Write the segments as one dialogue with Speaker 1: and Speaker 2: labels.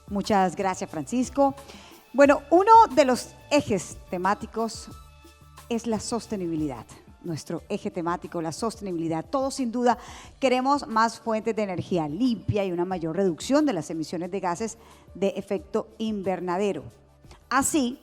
Speaker 1: Muchas gracias, Francisco. Bueno, uno de los ejes temáticos es la sostenibilidad. Nuestro eje temático, la sostenibilidad. Todos sin duda queremos más fuentes de energía limpia y una mayor reducción de las emisiones de gases de efecto invernadero, así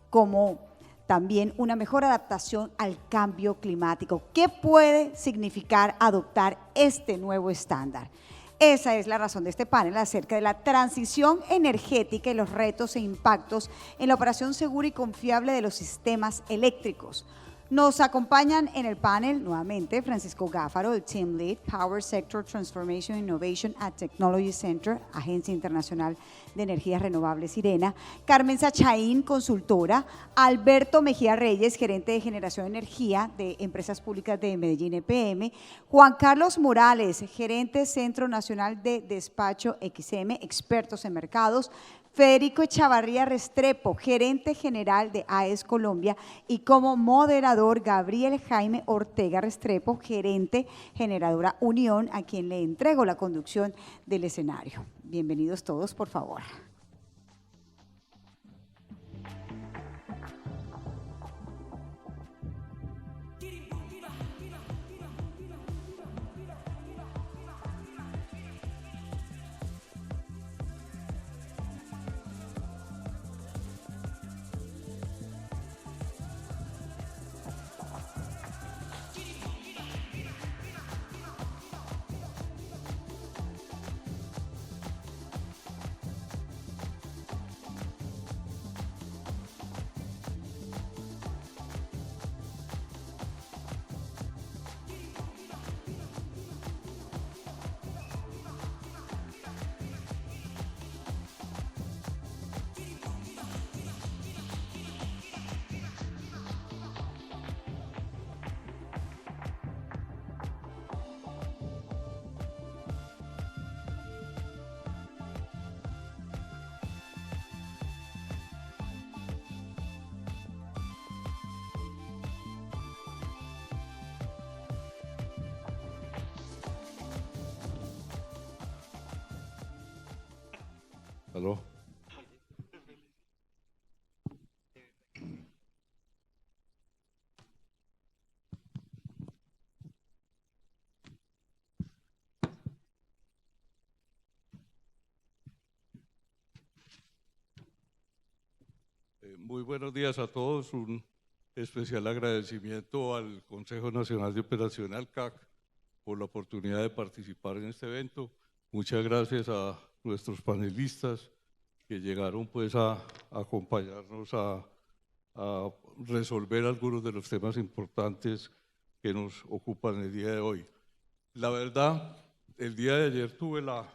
Speaker 1: como también una mejor adaptación al cambio climático. ¿Qué puede significar adoptar este nuevo estándar? Esa es la razón de este panel acerca de la transición energética y los retos e impactos en la operación segura y confiable de los sistemas eléctricos. Nos acompañan en el panel nuevamente Francisco Gáfaro, el Team Lead, Power Sector Transformation Innovation at Technology Center, Agencia Internacional de Energías Renovables IRENA, Carmen Sachaín, consultora, Alberto Mejía Reyes, gerente de generación de energía de Empresas Públicas de Medellín EPM, Juan Carlos Morales, gerente Centro Nacional de Despacho XM, expertos en mercados, Federico Echavarría Restrepo, gerente general de AES Colombia, y como moderador Gabriel Jaime Ortega Restrepo, gerente generadora Unión, a quien le entrego la conducción del escenario. Bienvenidos todos, por favor.
Speaker 2: ¿Aló? Muy buenos días a todos. Un especial agradecimiento al Consejo Nacional de Operación CAC por la oportunidad de participar en este evento. Muchas gracias a nuestros panelistas que llegaron pues a acompañarnos a resolver algunos de los temas importantes que nos ocupan el día de hoy. La verdad, el día de ayer tuve la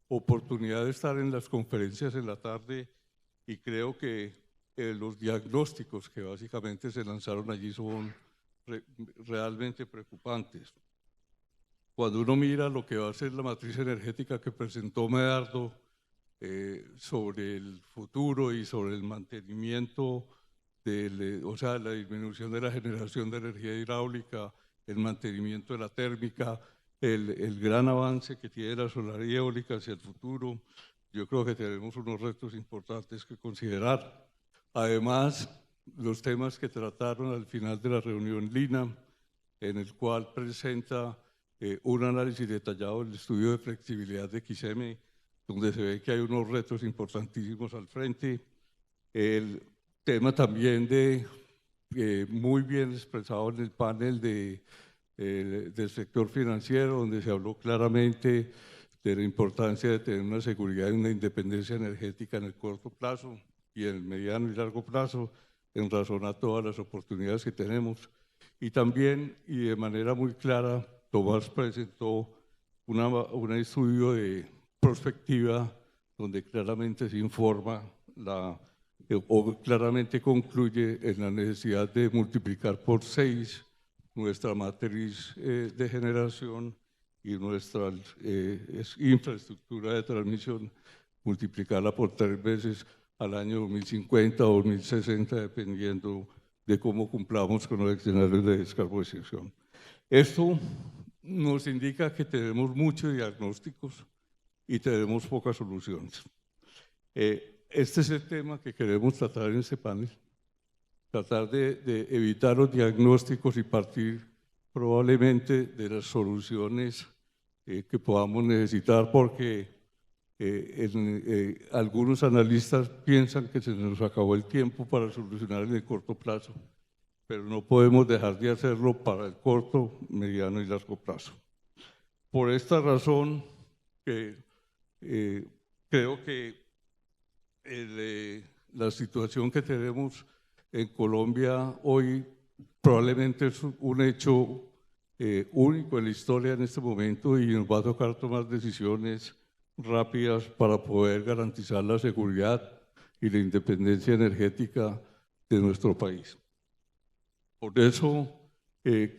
Speaker 2: oportunidad de estar en las conferencias en la tarde y creo que los diagnósticos que básicamente se lanzaron allí son realmente preocupantes. Cuando uno mira lo que va a ser la matriz energética que presentó Medardo sobre el futuro y sobre el mantenimiento, o sea, la disminución de la generación de energía hidráulica, el mantenimiento de la térmica, el gran avance que tiene la solar y eólica hacia el futuro, yo creo que tenemos unos retos importantes que considerar. Además, los temas que trataron al final de la reunión Lina, en el cual presenta un análisis detallado del estudio de flexibilidad de XM, donde se ve que hay unos retos importantísimos al frente. El tema también muy bien expresado en el panel del sector financiero, donde se habló claramente de la importancia de tener una seguridad y una independencia energética en el corto plazo y en el mediano y largo plazo, en razón a todas las oportunidades que tenemos. Y también, y de manera muy clara, Tomás presentó un estudio de prospectiva donde claramente se informa o claramente concluye en la necesidad de multiplicar por 6 nuestra matriz de generación y nuestra infraestructura de transmisión, multiplicarla por 3 veces al año 2050 o 2060, dependiendo de cómo cumplamos con los escenarios de descarbonización. Esto nos indica que tenemos muchos diagnósticos y tenemos pocas soluciones. Este es el tema que queremos tratar en este panel, tratar de evitar los diagnósticos y partir probablemente de las soluciones que podamos necesitar, porque algunos analistas piensan que se nos acabó el tiempo para solucionar en el corto plazo, pero no podemos dejar de hacerlo para el corto, mediano y largo plazo. Por esta razón, creo que la situación que tenemos en Colombia hoy probablemente es un hecho único en la historia en este momento, y nos va a tocar tomar decisiones rápidas para poder garantizar la seguridad y la independencia energética de nuestro país. Por eso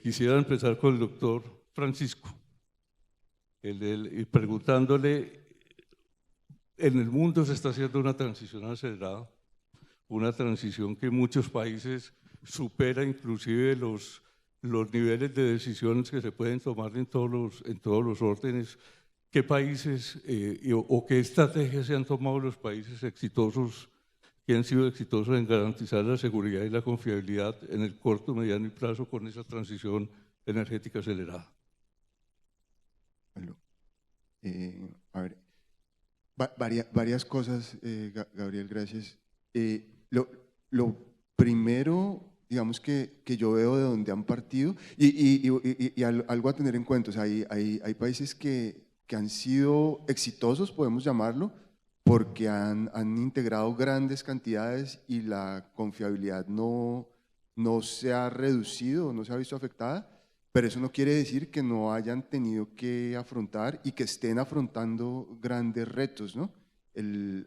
Speaker 2: quisiera empezar con el doctor Francisco, y preguntándole: en el mundo se está haciendo una transición acelerada, una transición que en muchos países supera inclusive los niveles de decisiones que se pueden tomar en todos los órdenes. ¿Qué países o qué estrategias se han tomado los países exitosos, que han sido exitosos en garantizar la seguridad y la confiabilidad en el corto, mediano y plazo con esa transición energética acelerada?
Speaker 3: Bueno, a ver, varias cosas, Gabriel, gracias. Lo primero, digamos, que yo veo de donde han partido, y algo a tener en cuenta, o sea, hay países que han sido exitosos, podemos llamarlo, porque han integrado grandes cantidades y la confiabilidad no se ha reducido, no se ha visto afectada, pero eso no quiere decir que no hayan tenido que afrontar y que estén afrontando grandes retos, ¿no?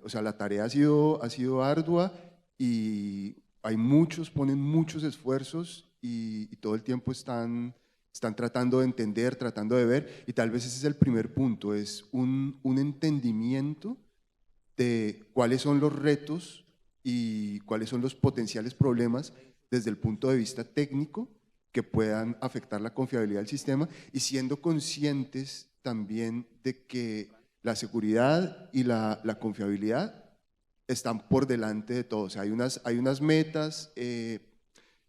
Speaker 3: O sea, la tarea ha sido ardua y hay ponen muchos esfuerzos y todo el tiempo están tratando de entender, tratando de ver, y tal vez ese es el primer punto, es un entendimiento de cuáles son los retos y cuáles son los potenciales problemas desde el punto de vista técnico que puedan afectar la confiabilidad del sistema, y siendo conscientes también de que la seguridad y la confiabilidad están por delante de todo. O sea, hay unas metas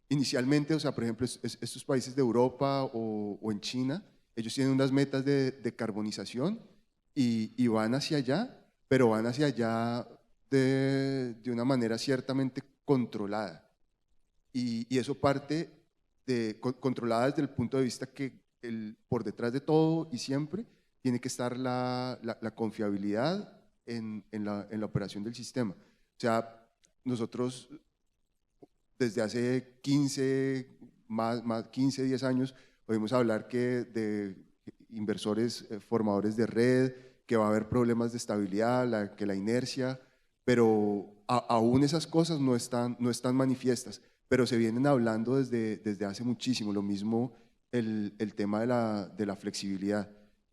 Speaker 3: inicialmente, o sea, por ejemplo, estos países de Europa o en China, ellos tienen unas metas de carbonización y van hacia allá, pero van hacia allá de una manera ciertamente controlada. Y eso parte controlada desde el punto de vista que por detrás de todo y siempre tiene que estar la confiabilidad en la operación del sistema. O sea, nosotros desde hace 15, 10 años, oímos hablar de inversores formadores de red, que va a haber problemas de estabilidad, que la inercia, pero aún esas cosas no están manifiestas, pero se vienen hablando desde hace muchísimo. Lo mismo el tema de la flexibilidad.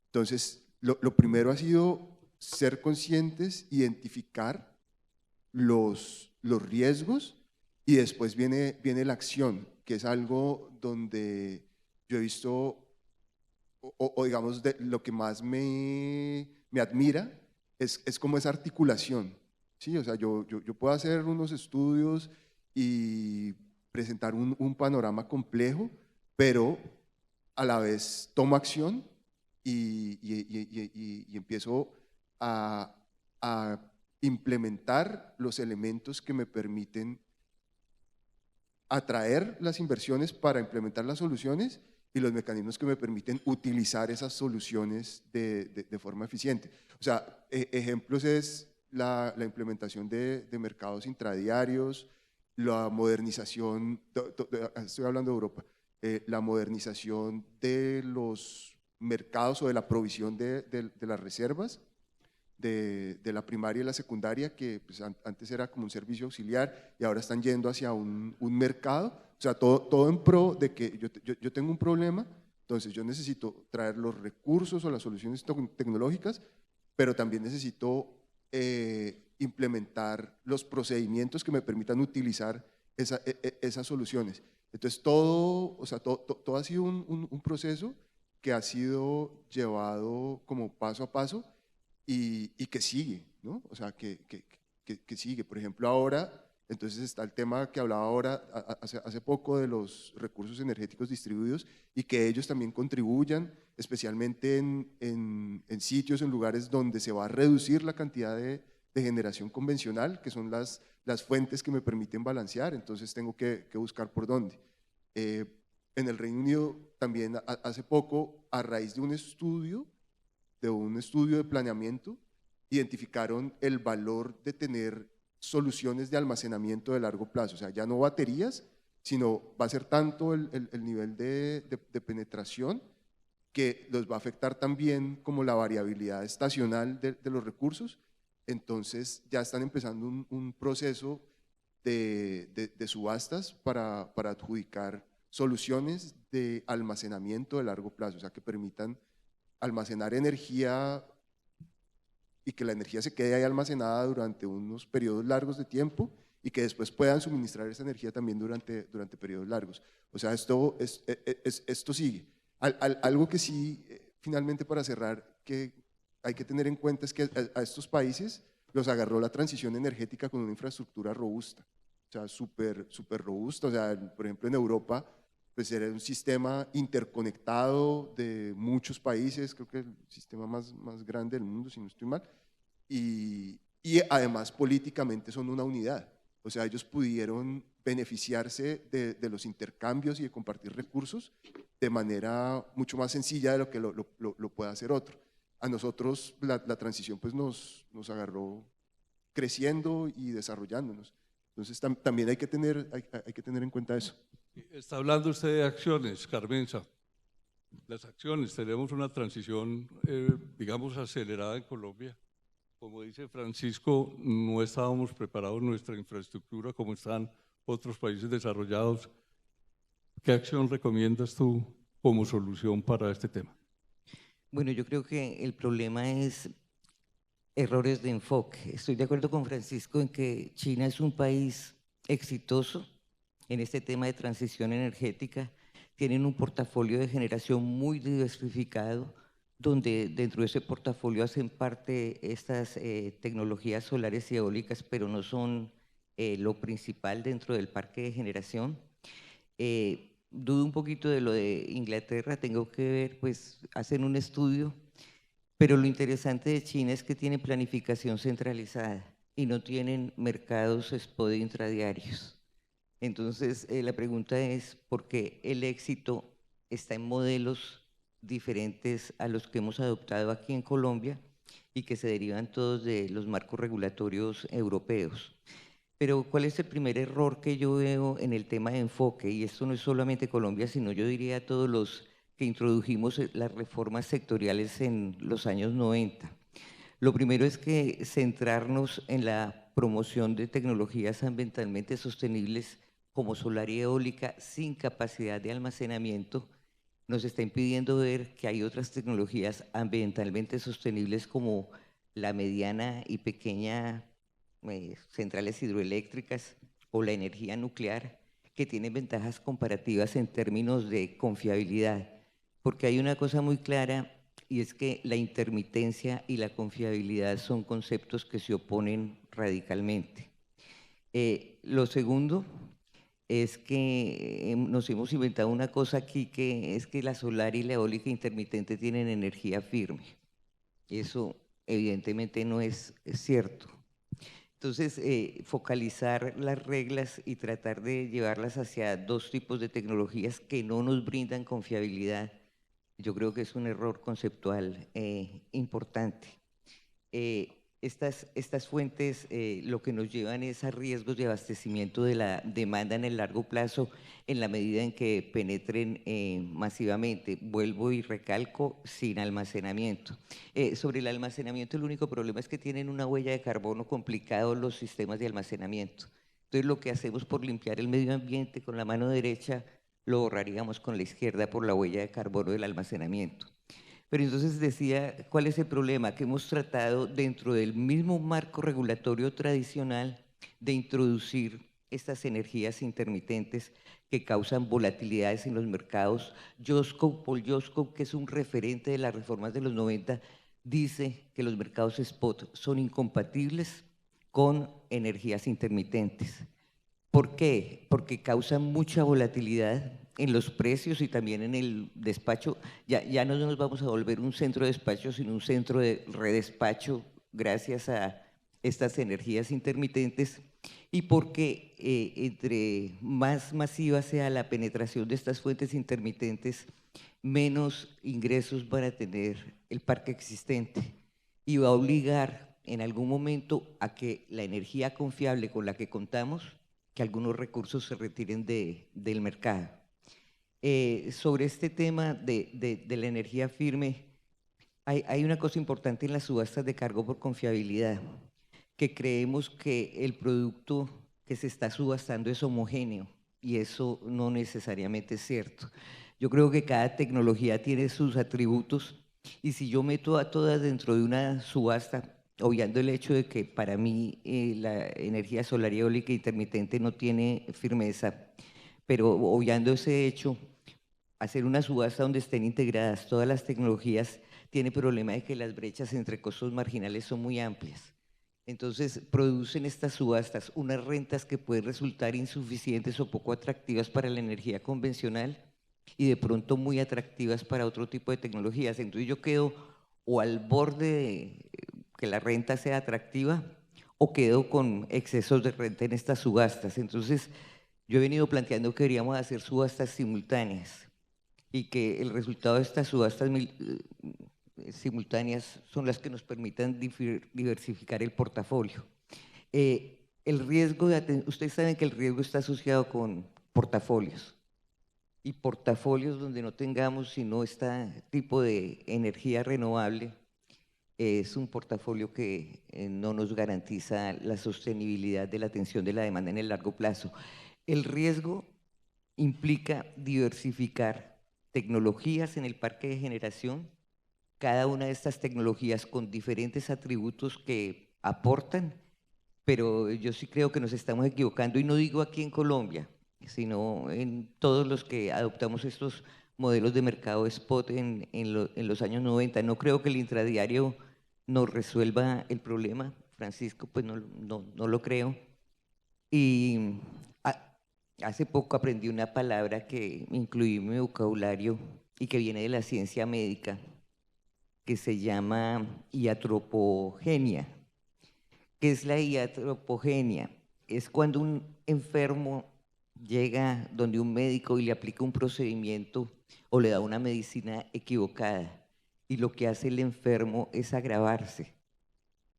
Speaker 3: Entonces, lo primero ha sido ser conscientes, identificar los riesgos, y después viene la acción, que es algo donde yo he visto, o digamos, lo que más me admira es como esa articulación, ¿sí? O sea, yo puedo hacer unos estudios y presentar un panorama complejo, pero a la vez tomo acción y empiezo a implementar los elementos que me permiten atraer las inversiones para implementar las soluciones y los mecanismos que me permiten utilizar esas soluciones de forma eficiente. O sea, ejemplos es la implementación de mercados intradiarios, la modernización, estoy hablando de Europa, la modernización de los mercados o de la provisión de las reservas, de la primaria y la secundaria, que pues, antes era como un servicio auxiliar y ahora están yendo hacia un mercado. O sea, todo en pro de que yo tengo un problema, entonces yo necesito traer los recursos o las soluciones tecnológicas, pero también necesito implementar los procedimientos que me permitan utilizar esas soluciones. Entonces todo ha sido un proceso que ha sido llevado como paso a paso y que sigue, ¿no? O sea, que que sigue. Por ejemplo, ahora, entonces está el tema que hablaba ahora hace poco de los recursos energéticos distribuidos y que ellos también contribuyan, especialmente en sitios, en lugares donde se va a reducir la cantidad de generación convencional, que son las fuentes que me permiten balancear, entonces tengo que buscar por dónde. En el Reino Unido también hace poco, a raíz de un estudio de planeamiento, identificaron el valor de tener soluciones de almacenamiento de largo plazo, o sea, ya no baterías, sino va a ser tanto el nivel de penetración que los va a afectar también como la variabilidad estacional de los recursos. Entonces ya están empezando un proceso de subastas para adjudicar soluciones de almacenamiento de largo plazo, o sea, que permitan almacenar energía y que la energía se quede ahí almacenada durante unos periodos largos de tiempo y que después puedan suministrar esa energía también durante periodos largos. O sea, esto sigue. Algo que sí, finalmente para cerrar, que hay que tener en cuenta es que a estos países los agarró la transición energética con una infraestructura robusta, o sea, súper robusta. O sea, por ejemplo, en Europa, pues era un sistema interconectado de muchos países, creo que el sistema más grande del mundo, si no estoy mal, y además políticamente son una unidad. O sea, ellos pudieron beneficiarse de los intercambios y de compartir recursos de manera mucho más sencilla de lo que lo puede hacer otro. A nosotros la transición pues nos agarró creciendo y desarrollándonos. Entonces también hay que tener en cuenta eso.
Speaker 2: Está hablando usted de acciones, Carmenza. Las acciones, tenemos una transición, digamos, acelerada en Colombia. Como dice Francisco, no estábamos preparados nuestra infraestructura como están otros países desarrollados. ¿Qué acción recomiendas tú como solución para este tema?
Speaker 4: Bueno, yo creo que el problema es errores de enfoque. Estoy de acuerdo con Francisco en que China es un país exitoso en este tema de transición energética. Tienen un portafolio de generación muy diversificado, donde dentro de ese portafolio hacen parte estas tecnologías solares y eólicas, pero no son lo principal dentro del parque de generación. Dudo un poquito de lo de Inglaterra, tengo que ver, pues hacen un estudio, pero lo interesante de China es que tiene planificación centralizada y no tienen mercados spot intradiarios. Entonces, la pregunta es, ¿por qué el éxito está en modelos diferentes a los que hemos adoptado aquí en Colombia y que se derivan todos de los marcos regulatorios europeos? Pero ¿cuál es el primer error que yo veo en el tema de enfoque? Y esto no es solamente Colombia, sino yo diría todos los que introdujimos las reformas sectoriales en los años 90. Lo primero es que centrarnos en la promoción de tecnologías ambientalmente sostenibles como solar y eólica sin capacidad de almacenamiento nos está impidiendo ver que hay otras tecnologías ambientalmente sostenibles como la mediana y pequeña centrales hidroeléctricas o la energía nuclear, que tienen ventajas comparativas en términos de confiabilidad, porque hay una cosa muy clara y es que la intermitencia y la confiabilidad son conceptos que se oponen radicalmente. Lo segundo es que nos hemos inventado una cosa aquí, que es que la solar y la eólica intermitente tienen energía firme. Eso evidentemente no es cierto. Entonces, focalizar las reglas y tratar de llevarlas hacia dos tipos de tecnologías que no nos brindan confiabilidad, yo creo que es un error conceptual importante. Estas fuentes lo que nos llevan es a riesgos de abastecimiento de la demanda en el largo plazo en la medida en que penetren masivamente. Vuelvo y recalco, sin almacenamiento. Sobre el almacenamiento, el único problema es que tienen una huella de carbono complicado los sistemas de almacenamiento. Entonces, lo que hacemos por limpiar el medio ambiente con la mano derecha, lo borraríamos con la izquierda por la huella de carbono del almacenamiento. Pero entonces decía, ¿cuál es el problema? Que hemos tratado dentro del mismo marco regulatorio tradicional de introducir estas energías intermitentes que causan volatilidades en los mercados. Paul Joskov, que es un referente de las reformas de los 90, dice que los mercados spot son incompatibles con energías intermitentes. ¿Por qué? Porque causan mucha volatilidad en los precios y también en el despacho. Ya no nos vamos a volver un centro de despacho, sino un centro de redespacho gracias a estas energías intermitentes, y porque entre más masiva sea la penetración de estas fuentes intermitentes, menos ingresos van a tener el parque existente y va a obligar en algún momento a que la energía confiable con la que contamos, que algunos recursos se retiren del mercado. Sobre este tema de la energía firme, hay una cosa importante en las subastas de cargo por confiabilidad, que creemos que el producto que se está subastando es homogéneo, y eso no necesariamente es cierto. Yo creo que cada tecnología tiene sus atributos, y si yo meto a todas dentro de una subasta, obviando el hecho de que para mí la energía solar y eólica intermitente no tiene firmeza, pero obviando ese hecho, hacer una subasta donde estén integradas todas las tecnologías tiene problema de que las brechas entre costos marginales son muy amplias. Entonces producen estas subastas unas rentas que pueden resultar insuficientes o poco atractivas para la energía convencional y de pronto muy atractivas para otro tipo de tecnologías. Entonces yo quedo o al borde de que la renta sea atractiva o quedo con excesos de renta en estas subastas. Entonces yo he venido planteando que deberíamos hacer subastas simultáneas y que el resultado de estas subastas simultáneas son las que nos permitan diversificar el portafolio. El riesgo, ustedes saben que el riesgo está asociado con portafolios, y portafolios donde no tengamos sino este tipo de energía renovable es un portafolio que no nos garantiza la sostenibilidad de la atención de la demanda en el largo plazo. El riesgo implica diversificar tecnologías en el parque de generación, cada una de estas tecnologías con diferentes atributos que aportan, pero yo sí creo que nos estamos equivocando, y no digo aquí en Colombia, sino en todos los que adoptamos estos modelos de mercado spot en los años 90. No creo que el intradiario nos resuelva el problema, Francisco, pues no lo creo. Y hace poco aprendí una palabra que incluí en mi vocabulario y que viene de la ciencia médica, que se llama iatropogenia. ¿Qué es la iatropogenia? Es cuando un enfermo llega donde un médico y le aplica un procedimiento o le da una medicina equivocada, y lo que hace el enfermo es agravarse.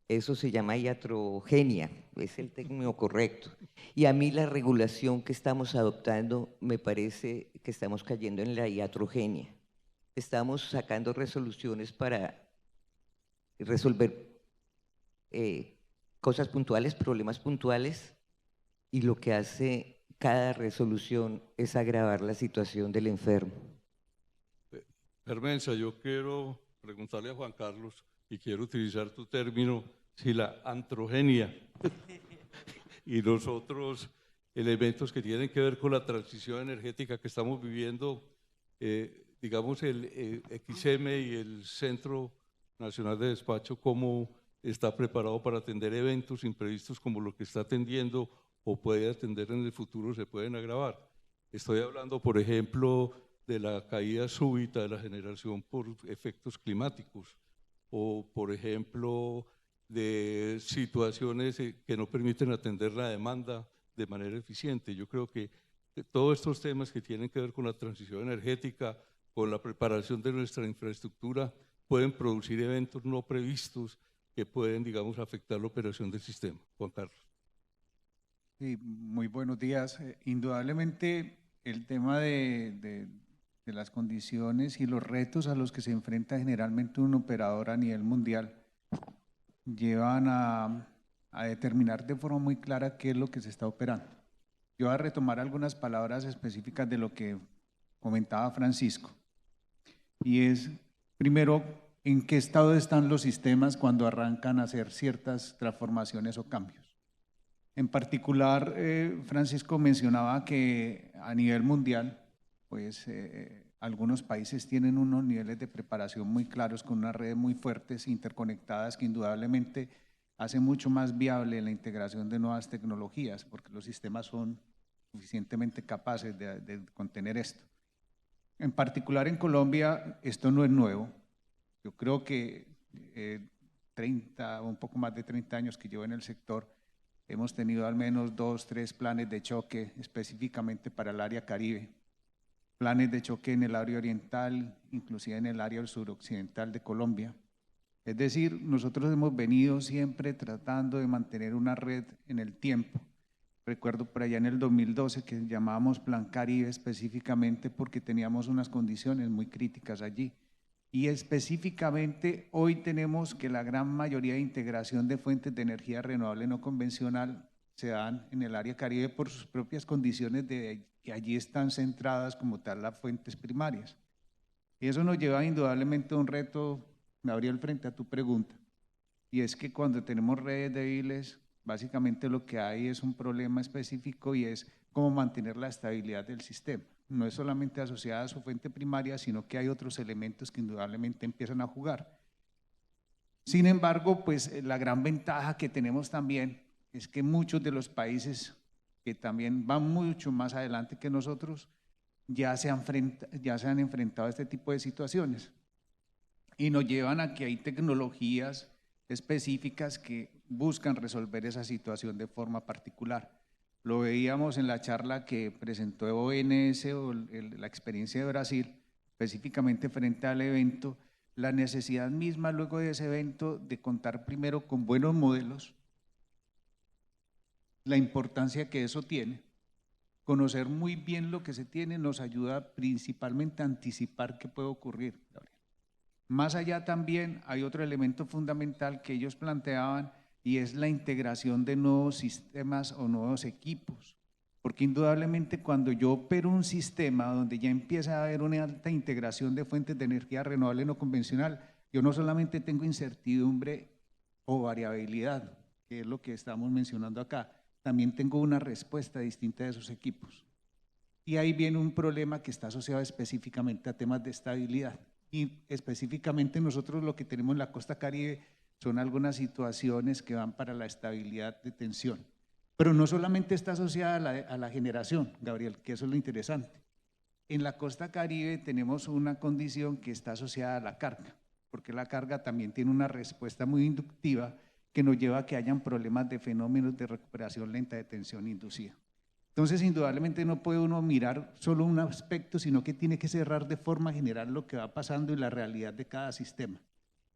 Speaker 4: Eso se llama iatrogenia, es el término correcto. Y a mí la regulación que estamos adoptando me parece que estamos cayendo en la iatrogenia. Estamos sacando resoluciones para resolver cosas puntuales, problemas puntuales, y lo que hace cada resolución es agravar la situación del enfermo.
Speaker 2: Hermenza, yo quiero preguntarle a Juan Carlos, y quiero utilizar tu término, si la antrogenia y los otros elementos que tienen que ver con la transición energética que estamos viviendo, digamos el XM y el Centro Nacional de Despacho, ¿cómo está preparado para atender eventos imprevistos como lo que está atendiendo o puede atender en el futuro, se pueden agravar? Estoy hablando, por ejemplo, de la caída súbita de la generación por efectos climáticos, o por ejemplo de situaciones que no permiten atender la demanda de manera eficiente. Yo creo que todos estos temas que tienen que ver con la transición energética, con la preparación de nuestra infraestructura, pueden producir eventos no previstos que pueden, digamos, afectar la operación del sistema. Juan Carlos.
Speaker 5: Sí, muy buenos días. Indudablemente el tema de las condiciones y los retos a los que se enfrenta generalmente un operador a nivel mundial llevan a determinar de forma muy clara qué es lo que se está operando. Yo voy a retomar algunas palabras específicas de lo que comentaba Francisco, y es, primero, en qué estado están los sistemas cuando arrancan a hacer ciertas transformaciones o cambios. En particular, Francisco mencionaba que a nivel mundial, pues algunos países tienen unos niveles de preparación muy claros, con unas redes muy fuertes, interconectadas, que indudablemente hace mucho más viable la integración de nuevas tecnologías, porque los sistemas son suficientemente capaces de contener esto. En particular en Colombia, esto no es nuevo. Yo creo que 30 o un poco más de 30 años que llevo en el sector, hemos tenido al menos 2, 3 planes de choque específicamente para el área Caribe, planes de choque en el área oriental, inclusive en el área suroccidental de Colombia. Es decir, nosotros hemos venido siempre tratando de mantener una red en el tiempo. Recuerdo por allá en el 2012 que llamábamos Plan Caribe específicamente porque teníamos unas condiciones muy críticas allí. Y específicamente hoy tenemos que la gran mayoría de integración de fuentes de energía renovable no convencional se dan en el área Caribe por sus propias condiciones de que allí están centradas como tal las fuentes primarias. Y eso nos lleva indudablemente a un reto, Gabriel, frente a tu pregunta, y es que cuando tenemos redes débiles, básicamente lo que hay es un problema específico y es cómo mantener la estabilidad del sistema. No es solamente asociada a su fuente primaria, sino que hay otros elementos que indudablemente empiezan a jugar. Sin embargo, pues la gran ventaja que tenemos también es que muchos de los países que también van mucho más adelante que nosotros ya se han enfrentado a este tipo de situaciones y nos llevan a que hay tecnologías específicas que buscan resolver esa situación de forma particular. Lo veíamos en la charla que presentó ONS o la experiencia de Brasil, específicamente frente al evento, la necesidad misma luego de ese evento de contar primero con buenos modelos, la importancia que eso tiene, conocer muy bien lo que se tiene nos ayuda principalmente a anticipar qué puede ocurrir. Más allá también hay otro elemento fundamental que ellos planteaban y es la integración de nuevos sistemas o nuevos equipos, porque indudablemente cuando yo opero un sistema donde ya empieza a haber una alta integración de fuentes de energía renovable no convencional, yo no solamente tengo incertidumbre o variabilidad, que es lo que estamos mencionando acá, también tengo una respuesta distinta de esos equipos. Y ahí viene un problema que está asociado específicamente a temas de estabilidad. Y específicamente nosotros lo que tenemos en la costa Caribe son algunas situaciones que van para la estabilidad de tensión. Pero no solamente está asociada a la generación, Gabriel, que eso es lo interesante. En la costa Caribe tenemos una condición que está asociada a la carga, porque la carga también tiene una respuesta muy inductiva que nos lleva a que hayan problemas de fenómenos de recuperación lenta de tensión inducida. Entonces, indudablemente no puede uno mirar solo un aspecto, sino que tiene que cerrar de forma general lo que va pasando y la realidad de cada sistema.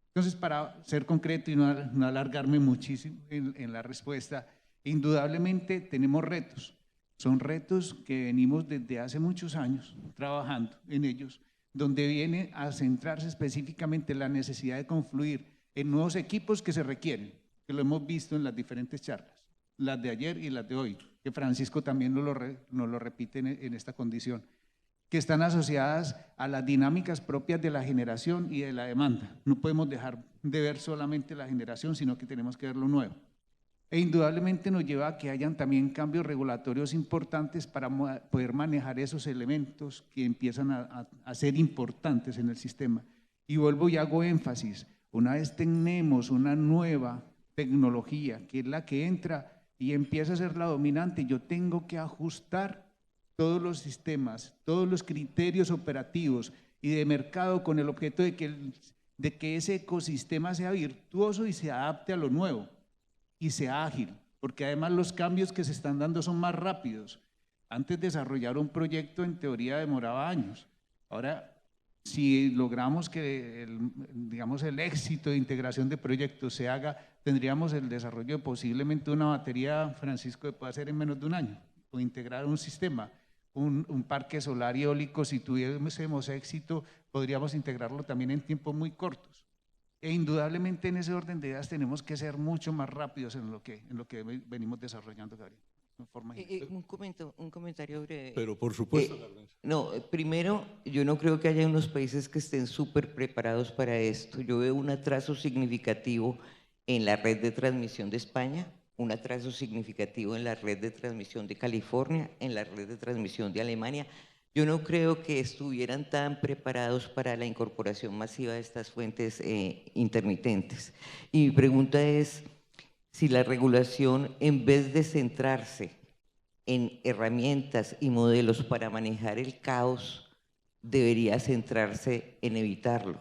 Speaker 5: Entonces, para ser concreto y no alargarme muchísimo en la respuesta, indudablemente tenemos retos. Son retos que venimos desde hace muchos años trabajando en ellos, donde viene a centrarse específicamente la necesidad de confluir en nuevos equipos que se requieren, que lo hemos visto en las diferentes charlas, las de ayer y las de hoy, que Francisco también nos lo repite en esta condición, que están asociadas a las dinámicas propias de la generación y de la demanda. No podemos dejar de ver solamente la generación, sino que tenemos que ver lo nuevo. E indudablemente nos lleva a que hayan también cambios regulatorios importantes para poder manejar esos elementos que empiezan a ser importantes en el sistema. Y vuelvo y hago énfasis, una vez tenemos una nueva tecnología, que es la que entra y empieza a ser la dominante, yo tengo que ajustar todos los sistemas, todos los criterios operativos y de mercado con el objeto de que ese ecosistema sea virtuoso y se adapte a lo nuevo y sea ágil, porque además los cambios que se están dando son más rápidos. Antes desarrollar un proyecto en teoría demoraba años. Ahora, si logramos que el éxito de integración de proyectos se haga, tendríamos el desarrollo de posiblemente una batería, Francisco, que pueda hacer en menos de un año, o integrar un sistema, un parque solar y eólico. Si tuviésemos éxito, podríamos integrarlo también en tiempos muy cortos. E indudablemente en ese orden de ideas tenemos que ser mucho más rápidos en lo que venimos desarrollando, Gabriel.
Speaker 4: Un comentario breve.
Speaker 2: Pero por supuesto,
Speaker 4: No, primero, yo no creo que haya unos países que estén súper preparados para esto. Yo veo un atraso significativo en la red de transmisión de España, un atraso significativo en la red de transmisión de California, en la red de transmisión de Alemania. Yo no creo que estuvieran tan preparados para la incorporación masiva de estas fuentes intermitentes. Y mi pregunta es, si la regulación, en vez de centrarse en herramientas y modelos para manejar el caos, debería centrarse en evitarlo.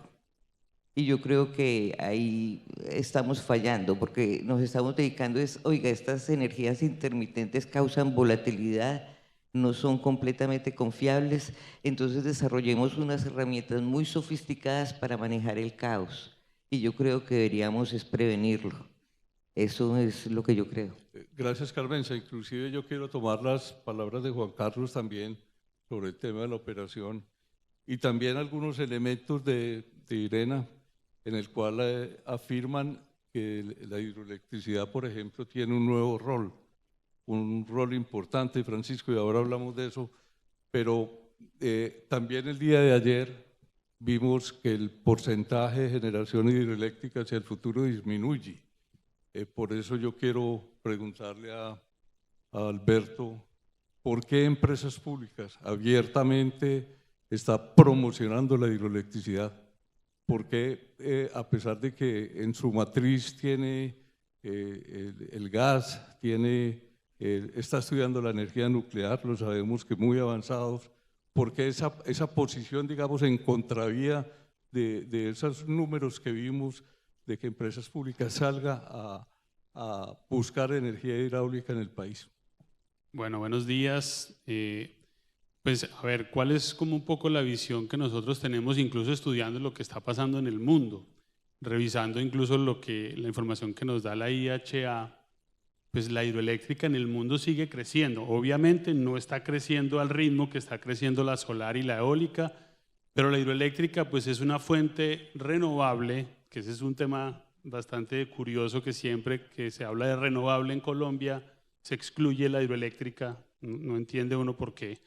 Speaker 4: Y yo creo que ahí estamos fallando, porque nos estamos dedicando oiga, estas energías intermitentes causan volatilidad, no son completamente confiables, entonces desarrollemos unas herramientas muy sofisticadas para manejar el caos. Y yo creo que deberíamos es prevenirlo. Eso es lo que yo creo.
Speaker 2: Gracias, Carmenza. Inclusive yo quiero tomar las palabras de Juan Carlos también sobre el tema de la operación y también algunos elementos de Irena, en el cual afirman que la hidroelectricidad, por ejemplo, tiene un nuevo rol, un rol importante, Francisco, y ahora hablamos de eso, pero también el día de ayer vimos que el porcentaje de generación hidroeléctrica hacia el futuro disminuye. Por eso yo quiero preguntarle a Alberto, ¿por qué empresas públicas abiertamente está promocionando la hidroelectricidad? ¿Por qué, a pesar de que en su matriz tiene el gas, está estudiando la energía nuclear, lo sabemos que muy avanzados, ¿por qué esa posición, digamos, en contravía de esos números que vimos de que empresas públicas salgan a buscar energía hidráulica en el país?
Speaker 6: Bueno, buenos días. Pues a ver, ¿cuál es como un poco la visión que nosotros tenemos, incluso estudiando lo que está pasando en el mundo, revisando incluso la información que nos da la IHA? Pues la hidroeléctrica en el mundo sigue creciendo. Obviamente no está creciendo al ritmo que está creciendo la solar y la eólica, pero la hidroeléctrica pues es una fuente renovable, que ese es un tema bastante curioso, que siempre que se habla de renovable en Colombia se excluye la hidroeléctrica, no entiende uno por qué.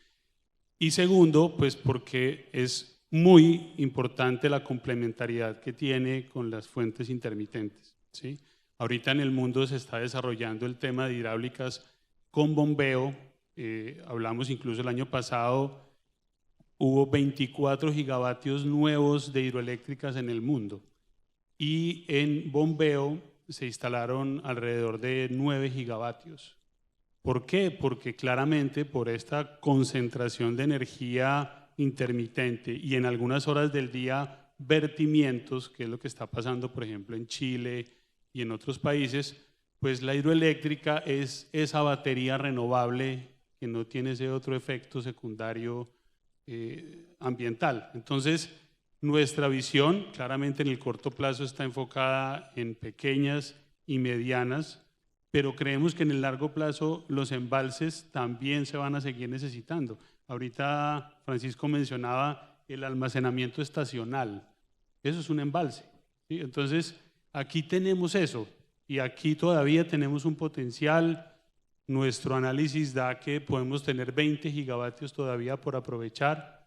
Speaker 6: Y segundo, pues porque es muy importante la complementariedad que tiene con las fuentes intermitentes, ¿sí? Ahorita en el mundo se está desarrollando el tema de hidráulicas con bombeo. Hablamos incluso el año pasado, hubo 24 gigavatios nuevos de hidroeléctricas en el mundo. Y en bombeo se instalaron alrededor de 9 gigavatios. ¿Por qué? Porque claramente por esta concentración de energía intermitente y en algunas horas del día vertimientos, que es lo que está pasando por ejemplo en Chile y en otros países, pues la hidroeléctrica es esa batería renovable que no tiene ese otro efecto secundario ambiental. Entonces, nuestra visión claramente en el corto plazo está enfocada en pequeñas y medianas, pero creemos que en el largo plazo los embalses también se van a seguir necesitando. Ahorita Francisco mencionaba el almacenamiento estacional. Eso es un embalse, ¿sí? Entonces, aquí tenemos eso y aquí todavía tenemos un potencial. Nuestro análisis da que podemos tener 20 gigavatios todavía por aprovechar,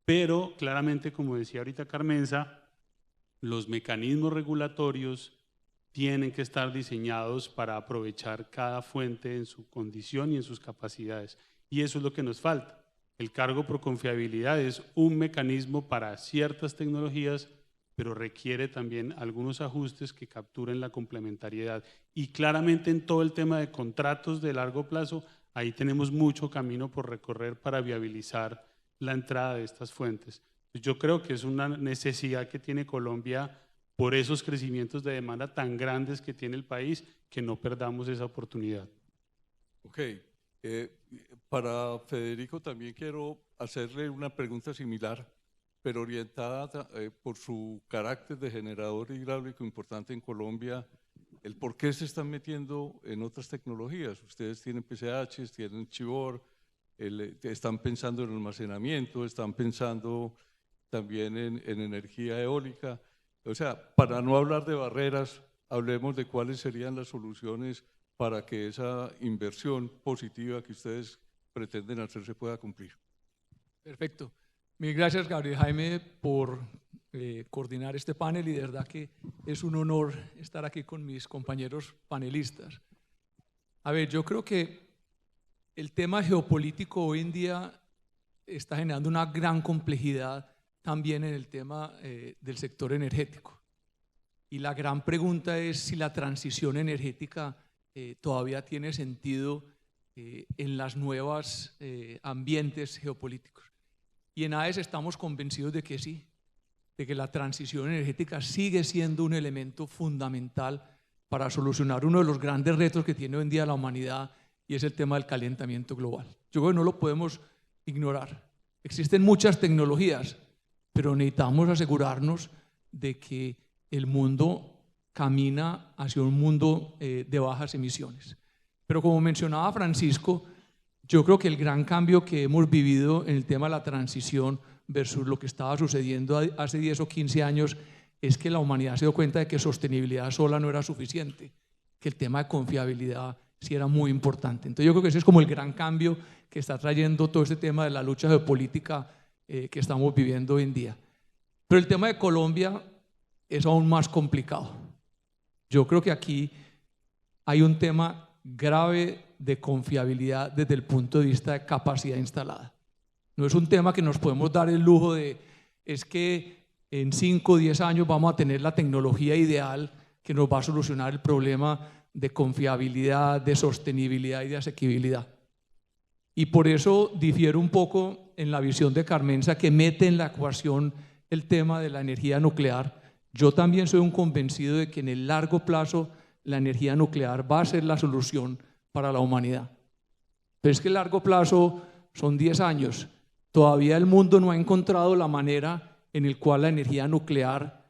Speaker 6: pero claramente, como decía ahorita Carmenza, los mecanismos regulatorios tienen que estar diseñados para aprovechar cada fuente en su condición y en sus capacidades. Y eso es lo que nos falta. El cargo por confiabilidad es un mecanismo para ciertas tecnologías, pero requiere también algunos ajustes que capturen la complementariedad. Y claramente en todo el tema de contratos de largo plazo, ahí tenemos mucho camino por recorrer para viabilizar la entrada de estas fuentes. Yo creo que es una necesidad que tiene Colombia por esos crecimientos de demanda tan grandes que tiene el país, que no perdamos esa oportunidad.
Speaker 2: Ok, para Federico también quiero hacerle una pregunta similar, pero orientada por su carácter de generador hidráulico importante en Colombia, el por qué se están metiendo en otras tecnologías. Ustedes tienen PCH, tienen Chivor, están pensando en almacenamiento, están pensando también en energía eólica. O sea, para no hablar de barreras, hablemos de cuáles serían las soluciones para que esa inversión positiva que ustedes pretenden hacer se pueda cumplir.
Speaker 7: Perfecto. Mil gracias, Gabriel Jaime, por coordinar este panel y de verdad que es un honor estar aquí con mis compañeros panelistas. A ver, yo creo que el tema geopolítico hoy en día está generando una gran complejidad también en el tema del sector energético. y la gran pregunta es si la transición energética todavía tiene sentido en las nuevas ambientes geopolíticos. Y en AES estamos convencidos de que sí, de que la transición energética sigue siendo un elemento fundamental para solucionar uno de los grandes retos que tiene hoy en día la humanidad, y es el tema del calentamiento global. Yo creo que no lo podemos ignorar. Existen muchas tecnologías, pero necesitamos asegurarnos de que el mundo camina hacia un mundo de bajas emisiones. Pero como mencionaba Francisco, yo creo que el gran cambio que hemos vivido en el tema de la transición versus lo que estaba sucediendo hace 10 o 15 años es que la humanidad se dio cuenta de que sostenibilidad sola no era suficiente, que el tema de confiabilidad sí era muy importante. Entonces yo creo que ese es como el gran cambio que está trayendo todo este tema de la lucha geopolítica que estamos viviendo hoy en día. Pero el tema de Colombia es aún más complicado. Yo creo que aquí hay un tema grave de confiabilidad desde el punto de vista de capacidad instalada. No es un tema que nos podemos dar el lujo de, es que en 5 o 10 años vamos a tener la tecnología ideal que nos va a solucionar el problema de confiabilidad, de sostenibilidad y de asequibilidad. Y por eso difiero un poco en la visión de Carmenza, que mete en la ecuación el tema de la energía nuclear. Yo también soy un convencido de que en el largo plazo la energía nuclear va a ser la solución para la humanidad. Pero es que el largo plazo son 10 años. Todavía el mundo no ha encontrado la manera en la cual la energía nuclear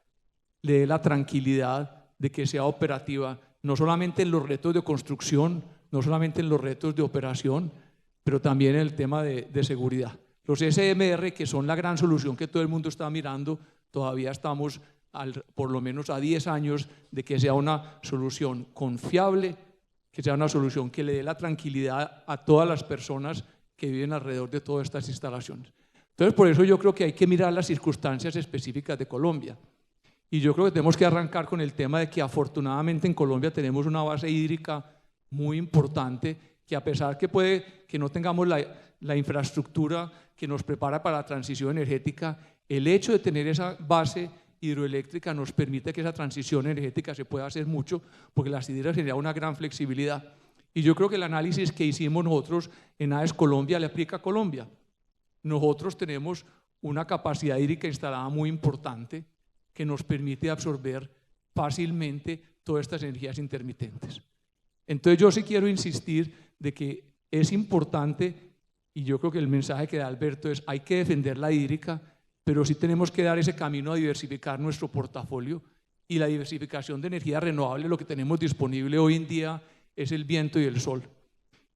Speaker 7: le dé la tranquilidad de que sea operativa, no solamente en los retos de construcción, no solamente en los retos de operación, pero también en el tema de seguridad. Los SMR, que son la gran solución que todo el mundo está mirando, todavía estamos por lo menos a 10 años de que sea una solución confiable, que sea una solución que le dé la tranquilidad a todas las personas que viven alrededor de todas estas instalaciones. Entonces, por eso yo creo que hay que mirar las circunstancias específicas de Colombia. Y yo creo que tenemos que arrancar con el tema de que afortunadamente en Colombia tenemos una base hídrica muy importante, que a pesar que puede que no tengamos la infraestructura que nos prepara para la transición energética, el hecho de tener esa base hidroeléctrica nos permite que esa transición energética se pueda hacer mucho, porque las hidras generan una gran flexibilidad. Y yo creo que el análisis que hicimos nosotros en AES Colombia le aplica a Colombia. Nosotros tenemos una capacidad hídrica instalada muy importante que nos permite absorber fácilmente todas estas energías intermitentes. Entonces yo sí quiero insistir de que es importante, y yo creo que el mensaje que da Alberto es: hay que defender la hídrica, pero sí tenemos que dar ese camino a diversificar nuestro portafolio, y la diversificación de energía renovable, lo que tenemos disponible hoy en día es el viento y el sol.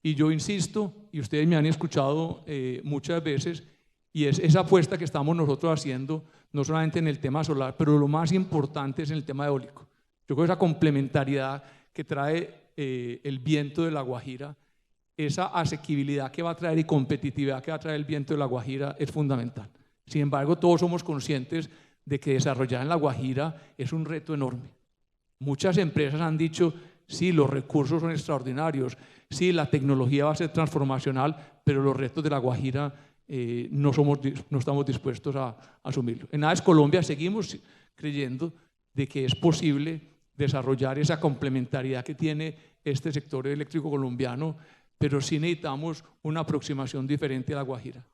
Speaker 7: Y yo insisto, y ustedes me han escuchado muchas veces, y es esa apuesta que estamos nosotros haciendo, no solamente en el tema solar, pero lo más importante es en el tema eólico. Yo creo que esa complementariedad que trae el viento de La Guajira, esa asequibilidad que va a traer y competitividad que va a traer el viento de La Guajira es fundamental. Sin embargo, todos somos conscientes de que desarrollar en La Guajira es un reto enorme. Muchas empresas han dicho: sí, los recursos son extraordinarios, sí, la tecnología va a ser transformacional, pero los retos de La Guajira no estamos dispuestos a asumirlo. En AES Colombia seguimos creyendo de que es posible desarrollar esa complementariedad que tiene este sector eléctrico colombiano, pero sí necesitamos una aproximación diferente a La Guajira,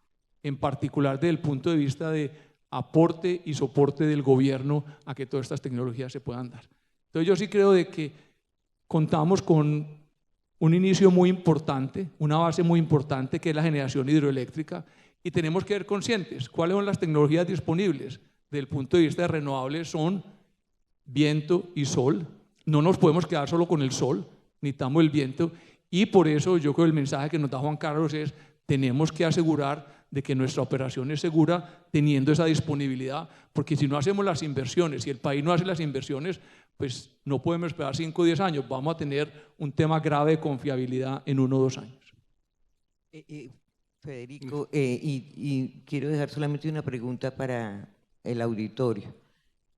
Speaker 7: en particular desde el punto de vista de aporte y soporte del gobierno a que todas estas tecnologías se puedan dar. Entonces yo sí creo de que contamos con un inicio muy importante, una base muy importante, que es la generación hidroeléctrica, y tenemos que ser conscientes cuáles son las tecnologías disponibles. Desde el punto de vista de renovables son viento y sol. No nos podemos quedar solo con el sol, necesitamos el viento, y por eso yo creo que el mensaje que nos da Juan Carlos es: tenemos que asegurar de que nuestra operación es segura teniendo esa disponibilidad, porque si no hacemos las inversiones, si el país no hace las inversiones, pues no podemos esperar 5 o 10 años, vamos a tener un tema grave de confiabilidad en 1 o 2 años.
Speaker 4: Federico, y quiero dejar solamente una pregunta para el auditorio.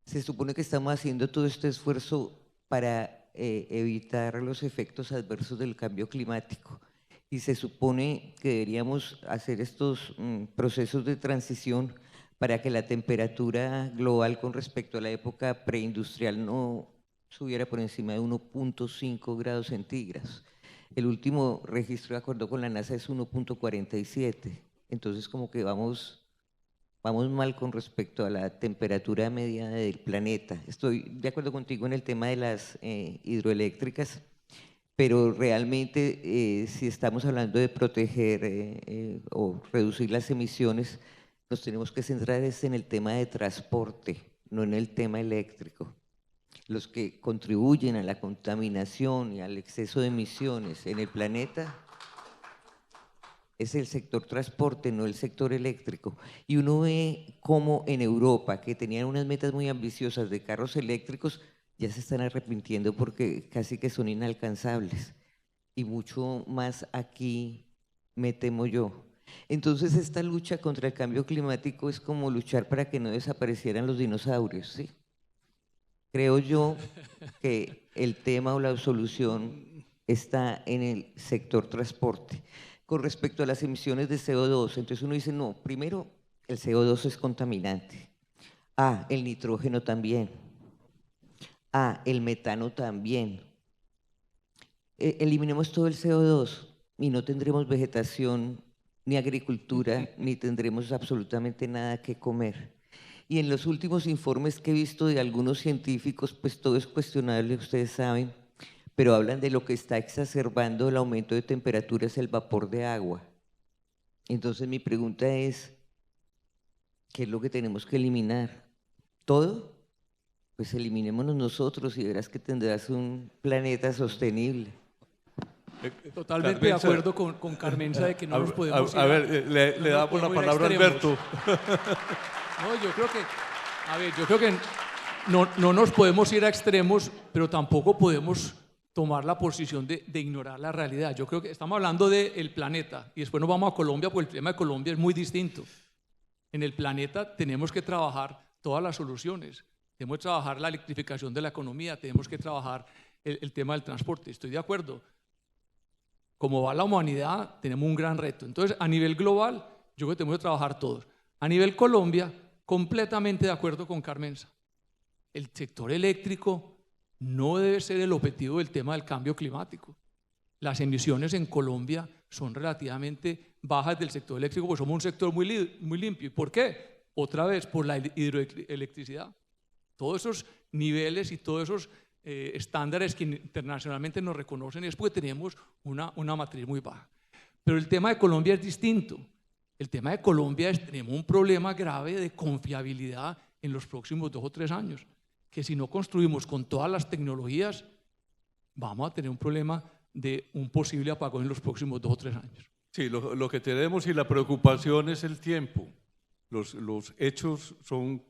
Speaker 4: Se supone que estamos haciendo todo este esfuerzo para evitar los efectos adversos del cambio climático, y se supone que deberíamos hacer estos procesos de transición para que la temperatura global con respecto a la época preindustrial no subiera por encima de 1.5 grados centígrados. El último registro de acuerdo con la NASA es 1.47. Entonces como que vamos mal con respecto a la temperatura media del planeta. Estoy de acuerdo contigo en el tema de las hidroeléctricas, pero realmente si estamos hablando de proteger o reducir las emisiones, nos tenemos que centrar en el tema de transporte, no en el tema eléctrico. Los que contribuyen a la contaminación y al exceso de emisiones en el planeta es el sector transporte, no el sector eléctrico. Y uno ve cómo en Europa, que tenían unas metas muy ambiciosas de carros eléctricos, ya se están arrepintiendo porque casi que son inalcanzables. Y mucho más aquí me temo yo. Entonces esta lucha contra el cambio climático es como luchar para que no desaparecieran los dinosaurios, ¿sí? Creo yo que el tema o la solución está en el sector transporte. Con respecto a las emisiones de CO2, entonces uno dice, no, primero el CO2 es contaminante. El nitrógeno también. El metano también. Eliminemos todo el CO2 y no tendremos vegetación, ni agricultura, ni tendremos absolutamente nada que comer. Y en los últimos informes que he visto de algunos científicos, pues todo es cuestionable, ustedes saben, pero hablan de lo que está exacerbando el aumento de temperatura es el vapor de agua. Entonces mi pregunta es, ¿qué es lo que tenemos que eliminar? ¿Todo? Pues eliminémonos nosotros y verás que tendrás un planeta sostenible.
Speaker 7: Totalmente
Speaker 2: Carmenza,
Speaker 7: de acuerdo con Carmenza de que no nos podemos
Speaker 2: a ver, le damos la palabra a Alberto.
Speaker 7: No, yo creo que no nos podemos ir a extremos, pero tampoco podemos tomar la posición de ignorar la realidad. Yo creo que estamos hablando del planeta y después nos vamos a Colombia, porque el tema de Colombia es muy distinto. En el planeta tenemos que trabajar todas las soluciones. Tenemos que trabajar la electrificación de la economía, tenemos que trabajar el tema del transporte. Estoy de acuerdo. Como va la humanidad, tenemos un gran reto. Entonces, a nivel global, yo creo que tenemos que trabajar todos. A nivel Colombia, completamente de acuerdo con Carmenza. El sector eléctrico no debe ser el objetivo del tema del cambio climático. Las emisiones en Colombia son relativamente bajas del sector eléctrico, porque somos un sector muy limpio. ¿Y por qué? Otra vez, por la hidroelectricidad. Todos esos niveles y todos esos estándares que internacionalmente nos reconocen es porque tenemos una matriz muy baja. Pero el tema de Colombia es distinto. El tema de Colombia es tenemos un problema grave de confiabilidad en los próximos 2 o 3 años, que si no construimos con todas las tecnologías, vamos a tener un problema de un posible apagón en los próximos 2 o 3 años.
Speaker 2: Sí, lo que tenemos y la preocupación es el tiempo. Los hechos son,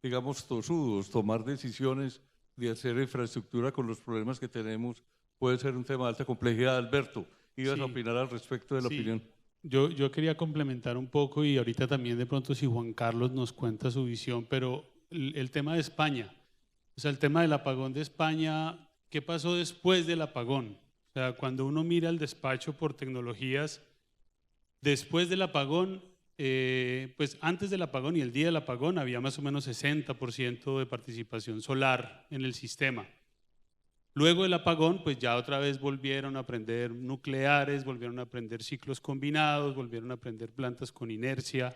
Speaker 2: digamos, tosudos. Tomar decisiones de hacer infraestructura con los problemas que tenemos puede ser un tema de alta complejidad. Alberto, ¿ibas a opinar al respecto de la opinión?
Speaker 6: Yo quería complementar un poco y ahorita también de pronto si Juan Carlos nos cuenta su visión, pero el tema de España, o sea, el tema del apagón de España, ¿qué pasó después del apagón? O sea, cuando uno mira el despacho por tecnologías, después del apagón, pues antes del apagón y el día del apagón había más o menos 60% de participación solar en el sistema. Luego del apagón, pues ya otra vez volvieron a prender nucleares, volvieron a prender ciclos combinados, volvieron a prender plantas con inercia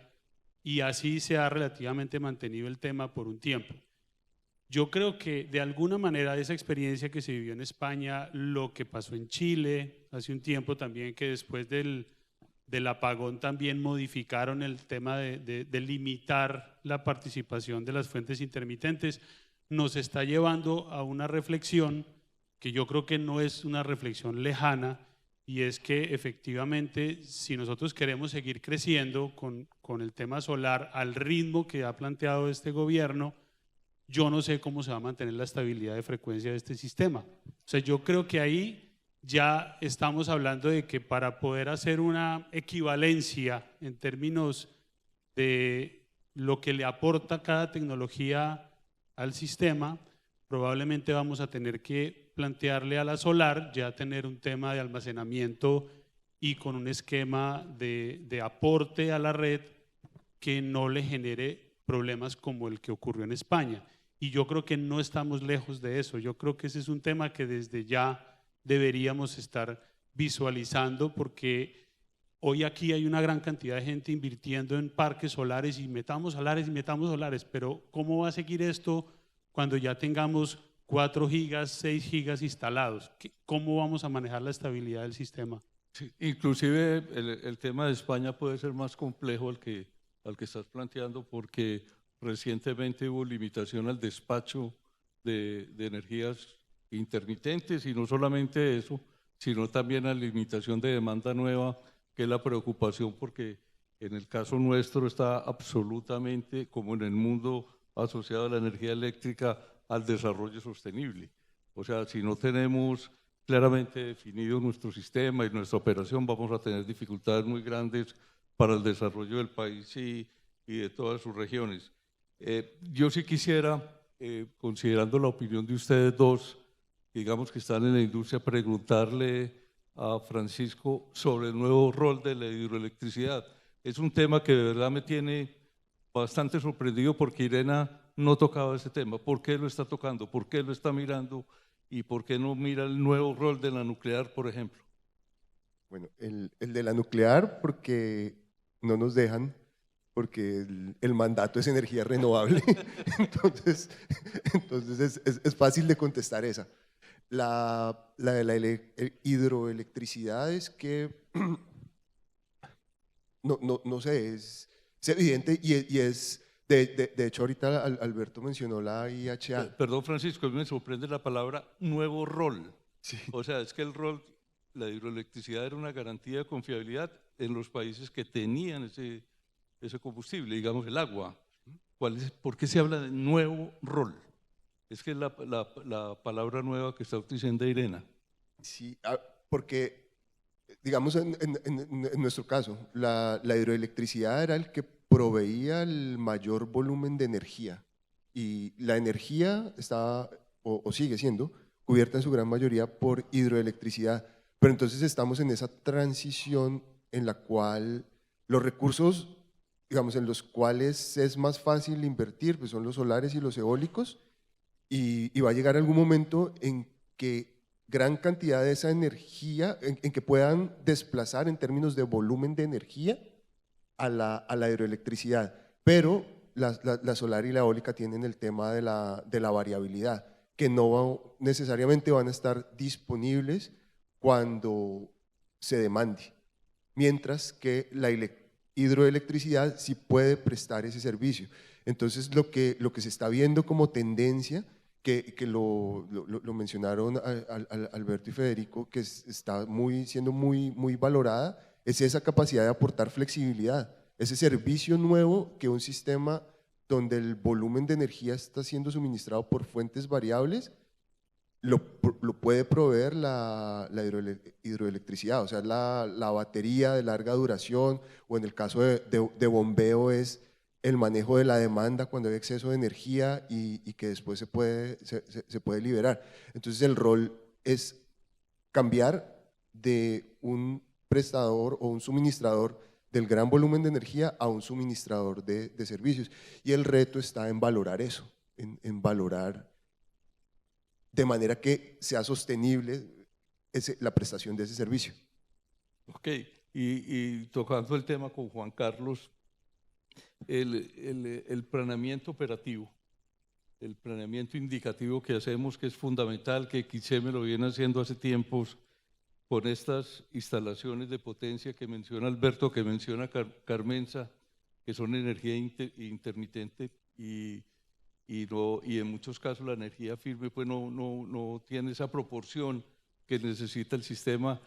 Speaker 6: y así se ha relativamente mantenido el tema por un tiempo. Yo creo que de alguna manera esa experiencia que se vivió en España, lo que pasó en Chile hace un tiempo también, que después del apagón también modificaron el tema de limitar la participación de las fuentes intermitentes, nos está llevando a una reflexión que yo creo que no es una reflexión lejana, y es que efectivamente si nosotros queremos seguir creciendo con el tema solar al ritmo que ha planteado este gobierno, yo no sé cómo se va a mantener la estabilidad de frecuencia de este sistema. O sea, yo creo que ahí ya estamos hablando de que para poder hacer una equivalencia en términos de lo que le aporta cada tecnología al sistema, probablemente vamos a tener que plantearle a la solar ya tener un tema de almacenamiento y con un esquema de aporte a la red que no le genere problemas como el que ocurrió en España. Y yo creo que no estamos lejos de eso. Yo creo que ese es un tema que desde ya deberíamos estar visualizando, porque hoy aquí hay una gran cantidad de gente invirtiendo en parques solares y metamos solares, pero ¿cómo va a seguir esto cuando ya tengamos 4 gigas, 6 gigas instalados? ¿Cómo vamos a manejar la estabilidad del sistema?
Speaker 2: Sí, inclusive el tema de España puede ser más complejo al que estás planteando, porque recientemente hubo limitación al despacho de energías intermitentes, y no solamente eso, sino también a limitación de demanda nueva, que es la preocupación, porque en el caso nuestro está absolutamente, como en el mundo, asociado a la energía eléctrica, al desarrollo sostenible. O sea, si no tenemos claramente definido nuestro sistema y nuestra operación, vamos a tener dificultades muy grandes para el desarrollo del país y de todas sus regiones. Yo sí quisiera, considerando la opinión de ustedes dos, digamos que están en la industria, preguntarle a Francisco sobre el nuevo rol de la hidroelectricidad. Es un tema que de verdad me tiene bastante sorprendido, porque Irena no tocaba ese tema. ¿Por qué lo está tocando? ¿Por qué lo está mirando? ¿Y por qué no mira el nuevo rol de la nuclear, por ejemplo?
Speaker 3: Bueno, el de la nuclear, porque no nos dejan, porque el mandato es energía renovable. entonces es fácil de contestar esa. La de la hidroelectricidad es que, no sé, es evidente, y es, de hecho ahorita Alberto mencionó la IHA.
Speaker 2: Perdón, Francisco, me sorprende la palabra nuevo rol.
Speaker 3: Sí.
Speaker 2: O sea, es que el rol, la hidroelectricidad era una garantía de confiabilidad en los países que tenían ese combustible, digamos el agua. ¿Por qué se habla de nuevo rol? Es que es la palabra nueva que está utilizando Irena.
Speaker 3: Sí, porque, digamos, en nuestro caso, la hidroelectricidad era el que proveía el mayor volumen de energía, y la energía estaba, o sigue siendo, cubierta en su gran mayoría por hidroelectricidad. Pero entonces estamos en esa transición en la cual los recursos, digamos, en los cuales es más fácil invertir, pues son los solares y los eólicos, y va a llegar algún momento en que gran cantidad de esa energía, en que puedan desplazar en términos de volumen de energía a la hidroelectricidad. Pero la solar y la eólica tienen el tema de la variabilidad, que no necesariamente van a estar disponibles cuando se demande, mientras que la hidroelectricidad sí puede prestar ese servicio. Entonces lo que se está viendo como tendencia, que lo mencionaron Alberto y Federico, que está siendo muy valorada, es esa capacidad de aportar flexibilidad, ese servicio nuevo que un sistema donde el volumen de energía está siendo suministrado por fuentes variables lo puede proveer la hidroelectricidad. O sea, la batería de larga duración, o en el caso de bombeo es el manejo de la demanda cuando hay exceso de energía y que después se puede liberar. Entonces el rol es cambiar de un prestador o un suministrador del gran volumen de energía a un suministrador de servicios. Y el reto está en valorar eso, en valorar de manera que sea sostenible la prestación de ese servicio.
Speaker 2: Ok, y tocando el tema con Juan Carlos, el planeamiento operativo, el planeamiento indicativo que hacemos, que es fundamental, que XM lo viene haciendo hace tiempos con estas instalaciones de potencia que menciona Alberto, que menciona Carmenza, que son energía intermitente, y en muchos casos la energía firme pues no tiene esa proporción que necesita el sistema.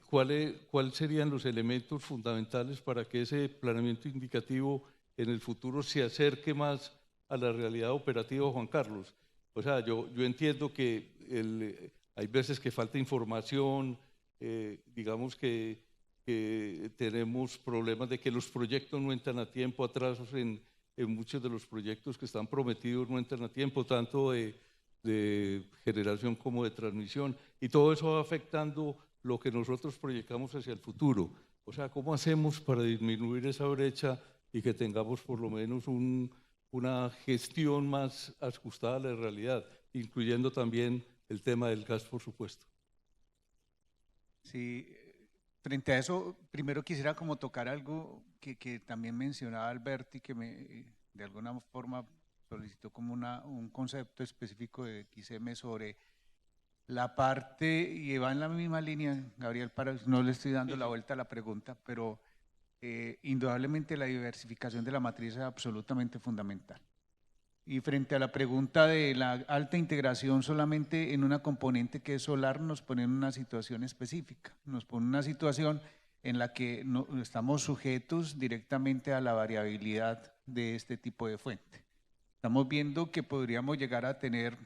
Speaker 2: ¿Cuáles serían los elementos fundamentales para que ese planeamiento indicativo en el futuro se acerque más a la realidad operativa, Juan Carlos? O sea, yo entiendo que hay veces que falta información, digamos que tenemos problemas de que los proyectos no entran a tiempo, atrasos en muchos de los proyectos que están prometidos no entran a tiempo, tanto de generación como de transmisión, y todo eso va afectando lo que nosotros proyectamos hacia el futuro. O sea, ¿cómo hacemos para disminuir esa brecha y que tengamos por lo menos una gestión más ajustada a la realidad, incluyendo también el tema del gas, por supuesto.
Speaker 5: Sí, frente a eso, primero quisiera como tocar algo que también mencionaba Alberto y que de alguna forma solicitó como un concepto específico de XM sobre la parte, y va en la misma línea, Gabriel, no le estoy dando la vuelta a la pregunta, pero indudablemente la diversificación de la matriz es absolutamente fundamental. Y frente a la pregunta de la alta integración solamente en una componente que es solar, nos pone en una situación específica, nos pone en una situación en la que no, estamos sujetos directamente a la variabilidad de este tipo de fuente. Estamos viendo que podríamos llegar a tener,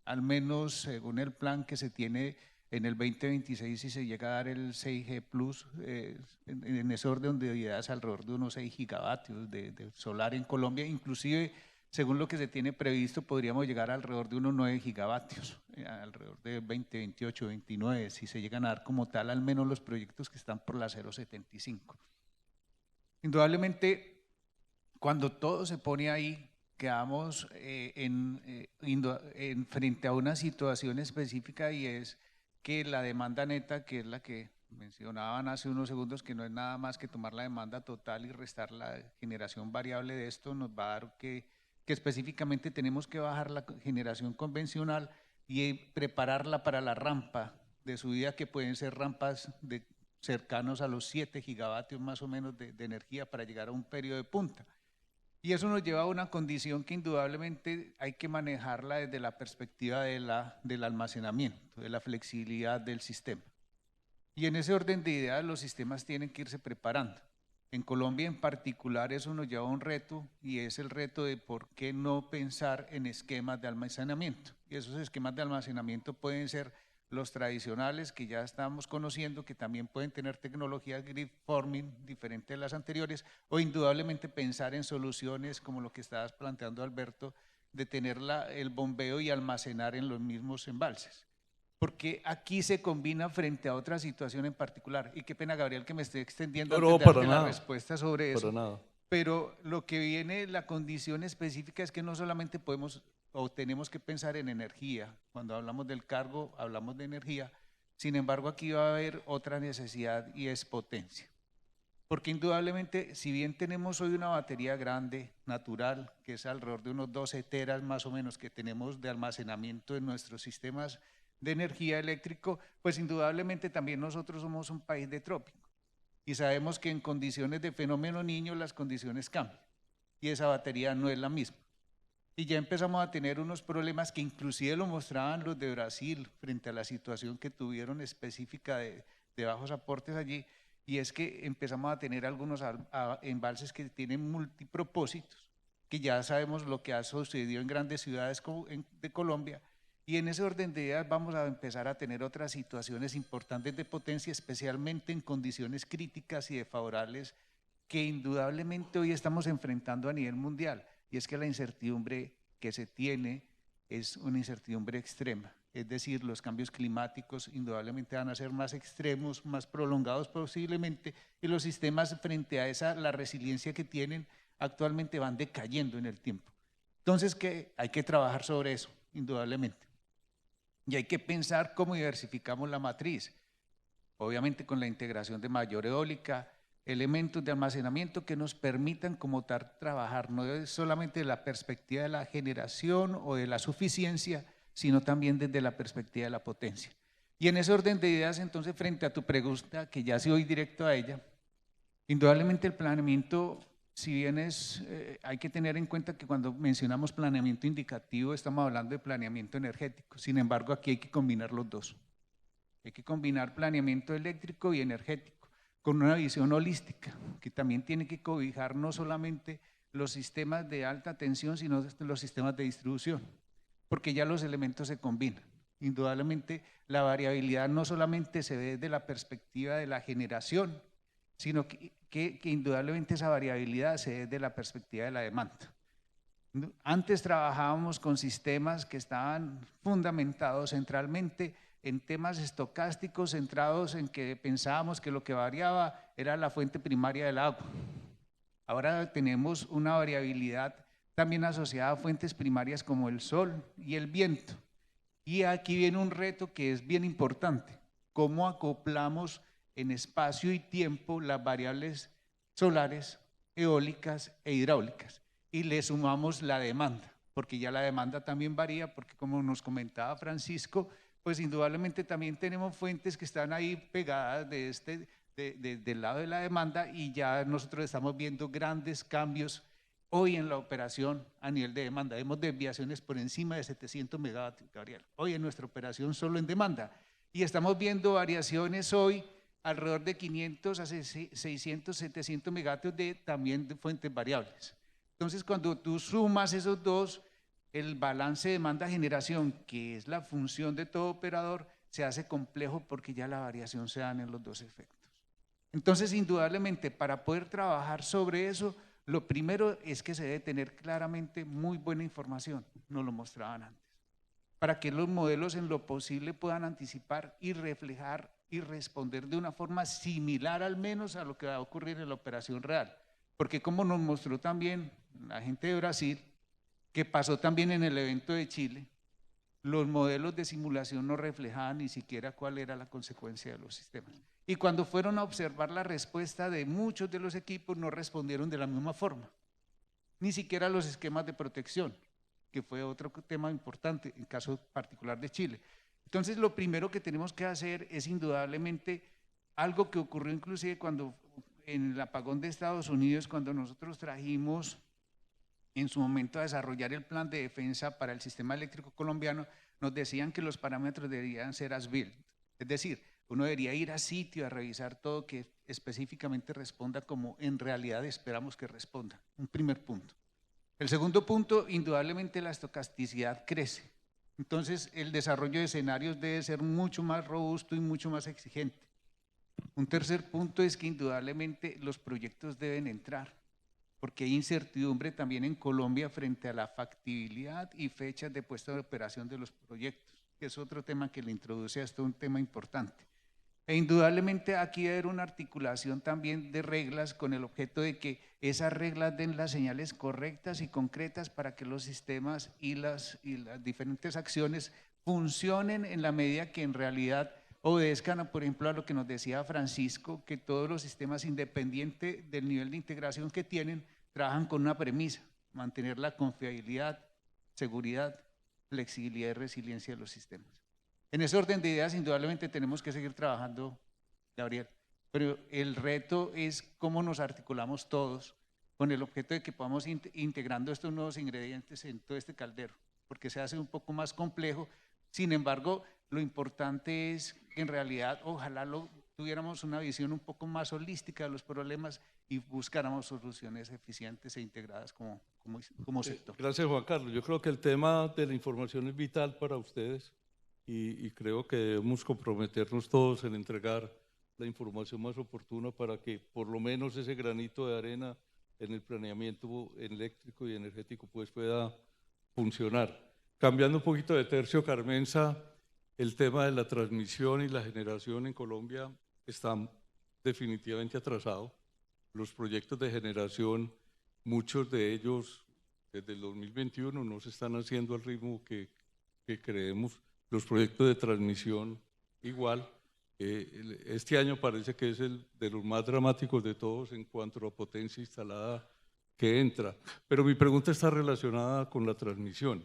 Speaker 5: al menos según el plan que se tiene en el 2026, si se llega a dar el 6G Plus, en ese orden de ideas alrededor de unos 6 gigavatios de solar en Colombia, inclusive según lo que se tiene previsto podríamos llegar alrededor de unos 9 gigavatios, alrededor de 20, 28, 29, si se llegan a dar como tal al menos los proyectos que están por la 0.75. Indudablemente, cuando todo se pone ahí, quedamos frente a una situación específica, y es que la demanda neta, que es la que mencionaban hace unos segundos, que no es nada más que tomar la demanda total y restar la generación variable de esto, nos va a dar que específicamente tenemos que bajar la generación convencional y prepararla para la rampa de subida, que pueden ser rampas cercanos a los 7 gigavatios más o menos de energía para llegar a un periodo de punta. Y eso nos lleva a una condición que indudablemente hay que manejarla desde la perspectiva del almacenamiento, de la flexibilidad del sistema. Y en ese orden de ideas los sistemas tienen que irse preparando. En Colombia en particular eso nos lleva a un reto, y es el reto de por qué no pensar en esquemas de almacenamiento. Y esos esquemas de almacenamiento pueden ser los tradicionales que ya estamos conociendo, que también pueden tener tecnologías grid forming diferente de las anteriores, o indudablemente pensar en soluciones como lo que estabas planteando, Alberto, de tener el bombeo y almacenar en los mismos embalses. Porque aquí se combina frente a otra situación en particular. Y qué pena, Gabriel, que me esté extendiendo antes de darte la respuesta sobre eso.
Speaker 2: Para nada.
Speaker 5: Pero lo que viene, la condición específica es que no solamente podemos o tenemos que pensar en energía. Cuando hablamos del cargo, hablamos de energía. Sin embargo, aquí va a haber otra necesidad, y es potencia. Porque indudablemente, si bien tenemos hoy una batería grande, natural, que es alrededor de unos 12 teras más o menos que tenemos de almacenamiento en nuestros sistemas de energía eléctrico, pues indudablemente también nosotros somos un país de trópico y sabemos que en condiciones de fenómeno Niño las condiciones cambian y esa batería no es la misma. Y ya empezamos a tener unos problemas que inclusive lo mostraban los de Brasil frente a la situación que tuvieron específica de bajos aportes allí, y es que empezamos a tener algunos embalses que tienen multipropósitos, que ya sabemos lo que ha sucedido en grandes ciudades de Colombia. Y en ese orden de ideas vamos a empezar a tener otras situaciones importantes de potencia, especialmente en condiciones críticas y desfavorables que indudablemente hoy estamos enfrentando a nivel mundial. Y es que la incertidumbre que se tiene es una incertidumbre extrema. Es decir, los cambios climáticos indudablemente van a ser más extremos, más prolongados posiblemente, y los sistemas frente a la resiliencia que tienen actualmente van decayendo en el tiempo. Entonces, hay que trabajar sobre eso, indudablemente. Y hay que pensar cómo diversificamos la matriz, obviamente con la integración de mayor eólica, elementos de almacenamiento que nos permitan como tal trabajar, no es solamente de la perspectiva de la generación o de la suficiencia, sino también desde la perspectiva de la potencia. Y en ese orden de ideas, entonces, frente a tu pregunta, que ya se voy directo a ella, indudablemente el planeamiento, si bien hay que tener en cuenta que cuando mencionamos planeamiento indicativo estamos hablando de planeamiento energético. Sin embargo, aquí hay que combinar los dos. Hay que combinar planeamiento eléctrico y energético con una visión holística que también tiene que cobijar no solamente los sistemas de alta tensión, sino los sistemas de distribución, porque ya los elementos se combinan. Indudablemente la variabilidad no solamente se ve desde la perspectiva de la generación, sino que indudablemente esa variabilidad se ve desde la perspectiva de la demanda. Antes trabajábamos con sistemas que estaban fundamentados centralmente en temas estocásticos, centrados en que pensábamos que lo que variaba era la fuente primaria del agua. Ahora tenemos una variabilidad también asociada a fuentes primarias como el sol y el viento. Y aquí viene un reto que es bien importante: cómo acoplamos en espacio y tiempo las variables solares, eólicas e hidráulicas, y le sumamos la demanda, porque ya la demanda también varía, porque como nos comentaba Francisco, pues indudablemente también tenemos fuentes que están ahí pegadas del lado de la demanda, y ya nosotros estamos viendo grandes cambios hoy en la operación a nivel de demanda. Vemos desviaciones por encima de 700 megavatios, Gabriel, hoy en nuestra operación solo en demanda, y estamos viendo variaciones hoy alrededor de 500 a 600, 700 megavatios también de fuentes variables. Entonces, cuando tú sumas esos dos, el balance de demanda-generación, que es la función de todo operador, se hace complejo porque ya la variación se dan en los dos efectos. Entonces, indudablemente, para poder trabajar sobre eso, lo primero es que se debe tener claramente muy buena información, nos lo mostraban antes, para que los modelos en lo posible puedan anticipar y reflejar y responder de una forma similar al menos a lo que va a ocurrir en la operación real. Porque como nos mostró también la gente de Brasil, que pasó también en el evento de Chile, los modelos de simulación no reflejaban ni siquiera cuál era la consecuencia de los sistemas. Y cuando fueron a observar la respuesta de muchos de los equipos, no respondieron de la misma forma, ni siquiera los esquemas de protección, que fue otro tema importante en caso particular de Chile. Entonces, lo primero que tenemos que hacer es indudablemente algo que ocurrió inclusive cuando en el apagón de Estados Unidos, cuando nosotros trajimos en su momento a desarrollar el plan de defensa para el sistema eléctrico colombiano, nos decían que los parámetros deberían ser as-built, es decir, uno debería ir a sitio a revisar todo, que específicamente responda como en realidad esperamos que responda. Un primer punto. El segundo punto, indudablemente la estocasticidad crece. Entonces, el desarrollo de escenarios debe ser mucho más robusto y mucho más exigente. Un tercer punto es que indudablemente los proyectos deben entrar, porque hay incertidumbre también en Colombia frente a la factibilidad y fechas de puesta de operación de los proyectos, que es otro tema que le introduce a esto, un tema importante. E indudablemente aquí debe haber una articulación también de reglas con el objeto de que esas reglas den las señales correctas y concretas para que los sistemas y las diferentes acciones funcionen en la medida que en realidad obedezcan, por ejemplo, a lo que nos decía Francisco, que todos los sistemas, independiente del nivel de integración que tienen, trabajan con una premisa: mantener la confiabilidad, seguridad, flexibilidad y resiliencia de los sistemas. En ese orden de ideas, indudablemente tenemos que seguir trabajando, Gabriel, pero el reto es cómo nos articulamos todos con el objeto de que podamos integrando estos nuevos ingredientes en todo este caldero, porque se hace un poco más complejo. Sin embargo, lo importante es que en realidad ojalá tuviéramos una visión un poco más holística de los problemas y buscáramos soluciones eficientes e integradas como sector.
Speaker 2: Gracias, Juan Carlos. Yo creo que el tema de la información es vital para ustedes y creo que debemos comprometernos todos en entregar la información más oportuna para que por lo menos ese granito de arena en el planeamiento eléctrico y energético pues pueda funcionar. Cambiando un poquito de tercio, Carmenza, el tema de la transmisión y la generación en Colombia está definitivamente atrasado. Los proyectos de generación, muchos de ellos desde el 2021 no se están haciendo al ritmo que creemos. Los proyectos de transmisión igual. Este año parece que es el de los más dramáticos de todos en cuanto a potencia instalada que entra. Pero mi pregunta está relacionada con la transmisión.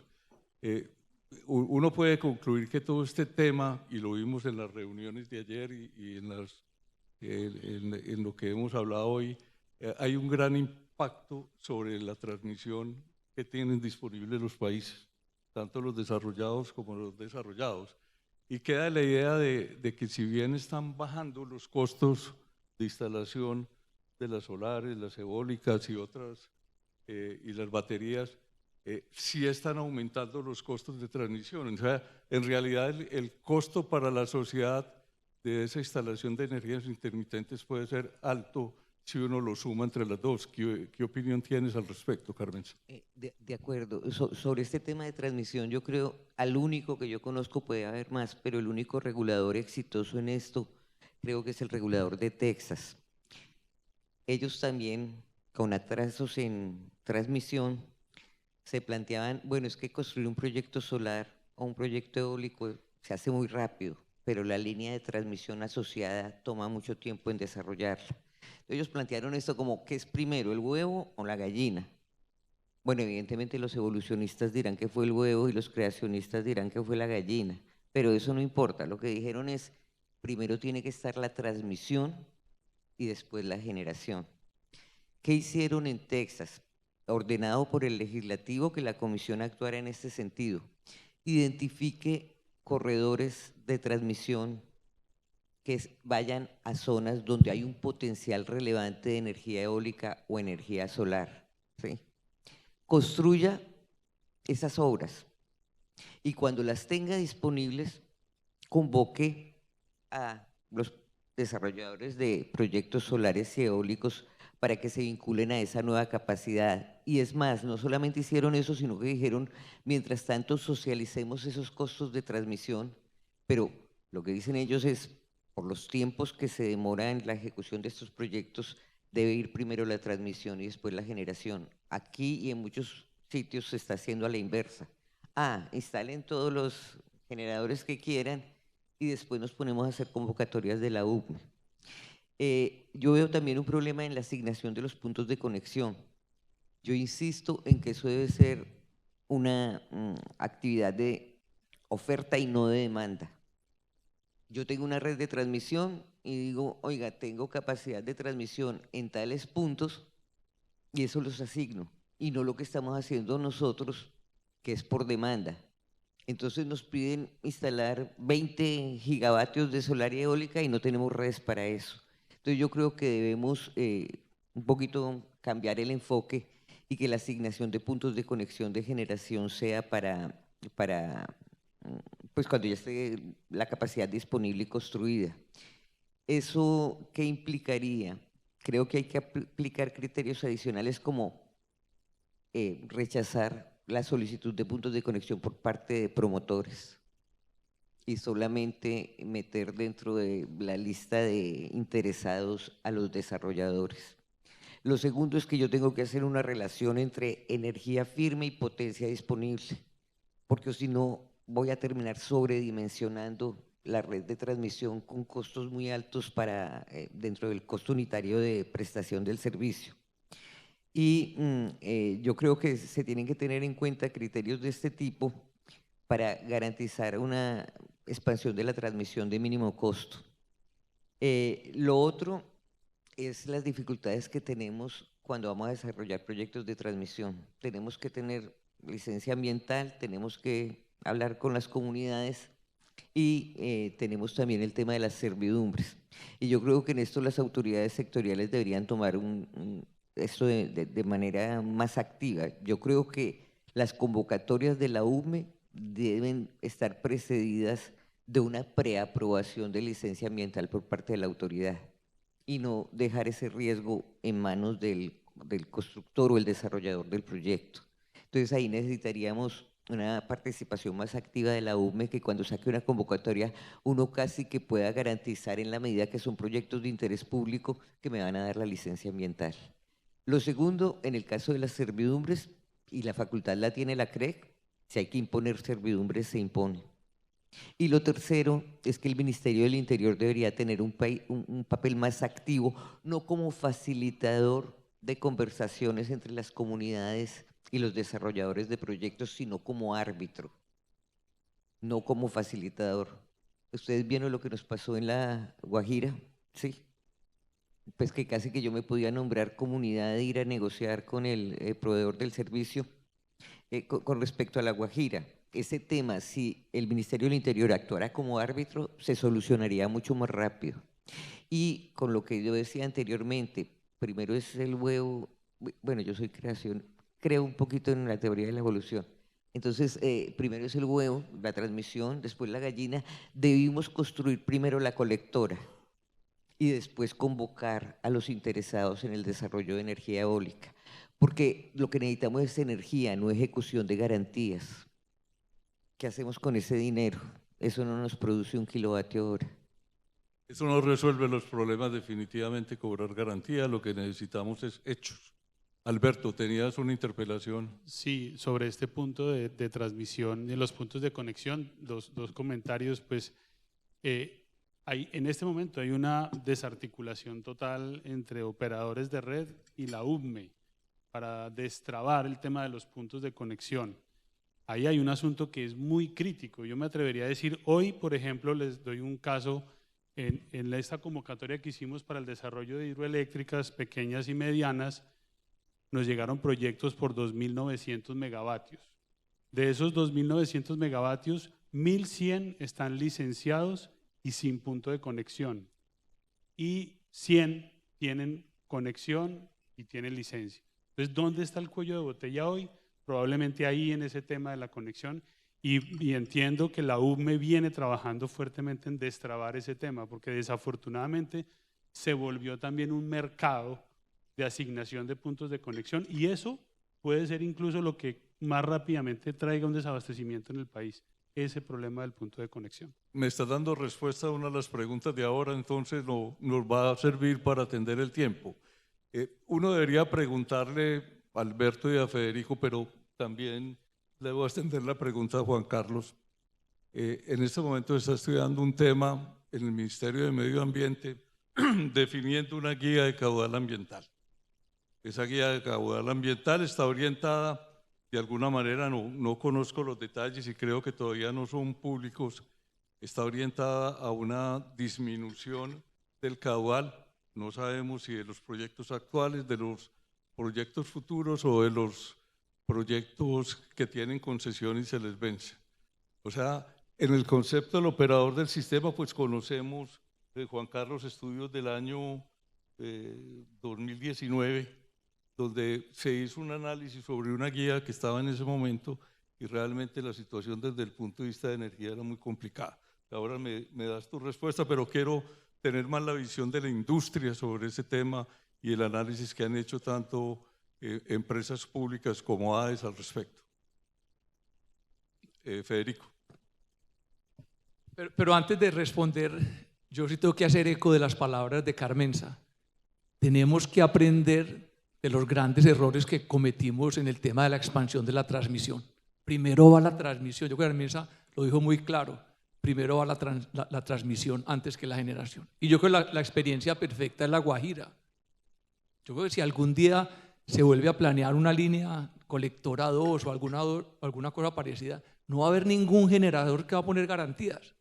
Speaker 2: Uno puede concluir que todo este tema, y lo vimos en las reuniones de ayer y en lo que hemos hablado hoy, hay un gran impacto sobre la transmisión que tienen disponibles los países, tanto los desarrollados como los desarrollados. Y queda la idea de que si bien están bajando los costos de instalación de las solares, las eólicas y otras, y las baterías, sí están aumentando los costos de transmisión. O sea, en realidad el costo para la sociedad de esa instalación de energías intermitentes puede ser alto si uno lo suma entre las dos. ¿Qué opinión tienes al respecto, Carmen?
Speaker 4: De acuerdo. Sobre este tema de transmisión, yo creo, al único que yo conozco, puede haber más, pero el único regulador exitoso en esto creo que es el regulador de Texas. Ellos también con atrasos en transmisión, se planteaban, bueno, es que construir un proyecto solar o un proyecto eólico se hace muy rápido, pero la línea de transmisión asociada toma mucho tiempo en desarrollarla. Ellos plantearon esto como, ¿qué es primero, el huevo o la gallina? Bueno, evidentemente los evolucionistas dirán que fue el huevo y los creacionistas dirán que fue la gallina, pero eso no importa. Lo que dijeron es, primero tiene que estar la transmisión y después la generación. ¿Qué hicieron en Texas? Ordenado por el legislativo que la comisión actuara en este sentido. Identifique corredores de transmisión que vayan a zonas donde hay un potencial relevante de energía eólica o energía solar, ¿sí? Construya esas obras y cuando las tenga disponibles, convoque a los desarrolladores de proyectos solares y eólicos para que se vinculen a esa nueva capacidad. Y es más, no solamente hicieron eso, sino que dijeron, mientras tanto socialicemos esos costos de transmisión, pero lo que dicen ellos es, por los tiempos que se demora en la ejecución de estos proyectos, debe ir primero la transmisión y después la generación. Aquí y en muchos sitios se está haciendo a la inversa. Instalen todos los generadores que quieran y después nos ponemos a hacer convocatorias de la UPME. Yo veo también un problema en la asignación de los puntos de conexión. Yo insisto en que eso debe ser una actividad de oferta y no de demanda. Yo tengo una red de transmisión y digo, oiga, tengo capacidad de transmisión en tales puntos y eso los asigno. Y no lo que estamos haciendo nosotros, que es por demanda. Entonces nos piden instalar 20 gigavatios de solar y eólica y no tenemos redes para eso. Entonces yo creo que debemos un poquito cambiar el enfoque y que la asignación de puntos de conexión de generación sea para pues cuando ya esté la capacidad disponible y construida. ¿Eso qué implicaría? Creo que hay que aplicar criterios adicionales como rechazar la solicitud de puntos de conexión por parte de promotores y solamente meter dentro de la lista de interesados a los desarrolladores. Lo segundo es que yo tengo que hacer una relación entre energía firme y potencia disponible, porque si no voy a terminar sobredimensionando la red de transmisión con costos muy altos para, dentro del costo unitario de prestación del servicio. Y yo creo que se tienen que tener en cuenta criterios de este tipo para garantizar una expansión de la transmisión de mínimo costo. Lo otro es las dificultades que tenemos cuando vamos a desarrollar proyectos de transmisión. Tenemos que tener licencia ambiental, tenemos que hablar con las comunidades y tenemos también el tema de las servidumbres. Y yo creo que en esto las autoridades sectoriales deberían tomar esto de manera más activa. Yo creo que las convocatorias de la UME deben estar precedidas de una preaprobación de licencia ambiental por parte de la autoridad y no dejar ese riesgo en manos del constructor o el desarrollador del proyecto. Entonces ahí necesitaríamos una participación más activa de la UME, que cuando saque una convocatoria uno casi que pueda garantizar en la medida que son proyectos de interés público que me van a dar la licencia ambiental. Lo segundo, en el caso de las servidumbres, y la facultad la tiene la CREC, si hay que imponer servidumbres se impone. Y lo tercero es que el Ministerio del Interior debería tener un papel más activo, no como facilitador de conversaciones entre las comunidades y los desarrolladores de proyectos, sino como árbitro, no como facilitador. Ustedes vieron lo que nos pasó en La Guajira, ¿sí? Pues que casi que yo me podía nombrar comunidad de ir a negociar con el proveedor del servicio con respecto a La Guajira. Ese tema, si el Ministerio del Interior actuara como árbitro, se solucionaría mucho más rápido. Y con lo que yo decía anteriormente, primero es el huevo, bueno, yo soy creo un poquito en la teoría de la evolución. Entonces, primero es el huevo, la transmisión, después la gallina. Debimos construir primero la colectora y después convocar a los interesados en el desarrollo de energía eólica, porque lo que necesitamos es energía, no ejecución de garantías. ¿Qué hacemos con ese dinero? Eso no nos produce 1 kilovatio hora.
Speaker 2: Eso no resuelve los problemas definitivamente, cobrar garantía, lo que necesitamos es hechos. Alberto, tenías una interpelación.
Speaker 6: Sí, sobre este punto de transmisión y los puntos de conexión, dos comentarios. Pues en este momento hay una desarticulación total entre operadores de red y la UBME para destrabar el tema de los puntos de conexión. Ahí hay un asunto que es muy crítico. Yo me atrevería a decir, hoy, por ejemplo, les doy un caso, en esta convocatoria que hicimos para el desarrollo de hidroeléctricas pequeñas y medianas, nos llegaron proyectos por 2.900 megavatios. De esos 2.900 megavatios, 1.100 están licenciados y sin punto de conexión. Y 100 tienen conexión y tienen licencia. Entonces, ¿dónde está el cuello de botella hoy? Probablemente ahí en ese tema de la conexión. Y entiendo que la UBME viene trabajando fuertemente en destrabar ese tema, porque desafortunadamente se volvió también un mercado de asignación de puntos de conexión, y eso puede ser incluso lo que más rápidamente traiga un desabastecimiento en el país, ese problema del punto de conexión.
Speaker 2: Me está dando respuesta a una de las preguntas de ahora, entonces nos va a servir para atender el tiempo. Uno debería preguntarle a Alberto y a Federico, pero también le voy a extender la pregunta a Juan Carlos. En este momento está estudiando un tema en el Ministerio de Medio Ambiente definiendo una guía de caudal ambiental. Esa guía de caudal ambiental está orientada, de alguna manera, no conozco los detalles y creo que todavía no son públicos, está orientada a una disminución del caudal. No sabemos si de los proyectos actuales, de los proyectos futuros o de los proyectos que tienen concesión y se les vence. O sea, en el concepto del operador del sistema, pues conocemos de Juan Carlos estudios del año 2019, donde se hizo un análisis sobre una guía que estaba en ese momento y realmente la situación desde el punto de vista de energía era muy complicada. Ahora me das tu respuesta, pero quiero tener más la visión de la industria sobre ese tema y el análisis que han hecho tanto empresas públicas como AES al respecto. Federico.
Speaker 7: Pero antes de responder, yo sí tengo que hacer eco de las palabras de Carmenza. Tenemos que aprender de los grandes errores que cometimos en el tema de la expansión de la transmisión. Primero va la transmisión, yo creo que Carmenza lo dijo muy claro, primero va la transmisión antes que la generación. Y yo creo que la experiencia perfecta es La Guajira. Yo creo que si algún día se vuelve a planear una línea colectora 2 o alguna cosa parecida, no va a haber ningún generador que va a poner garantías,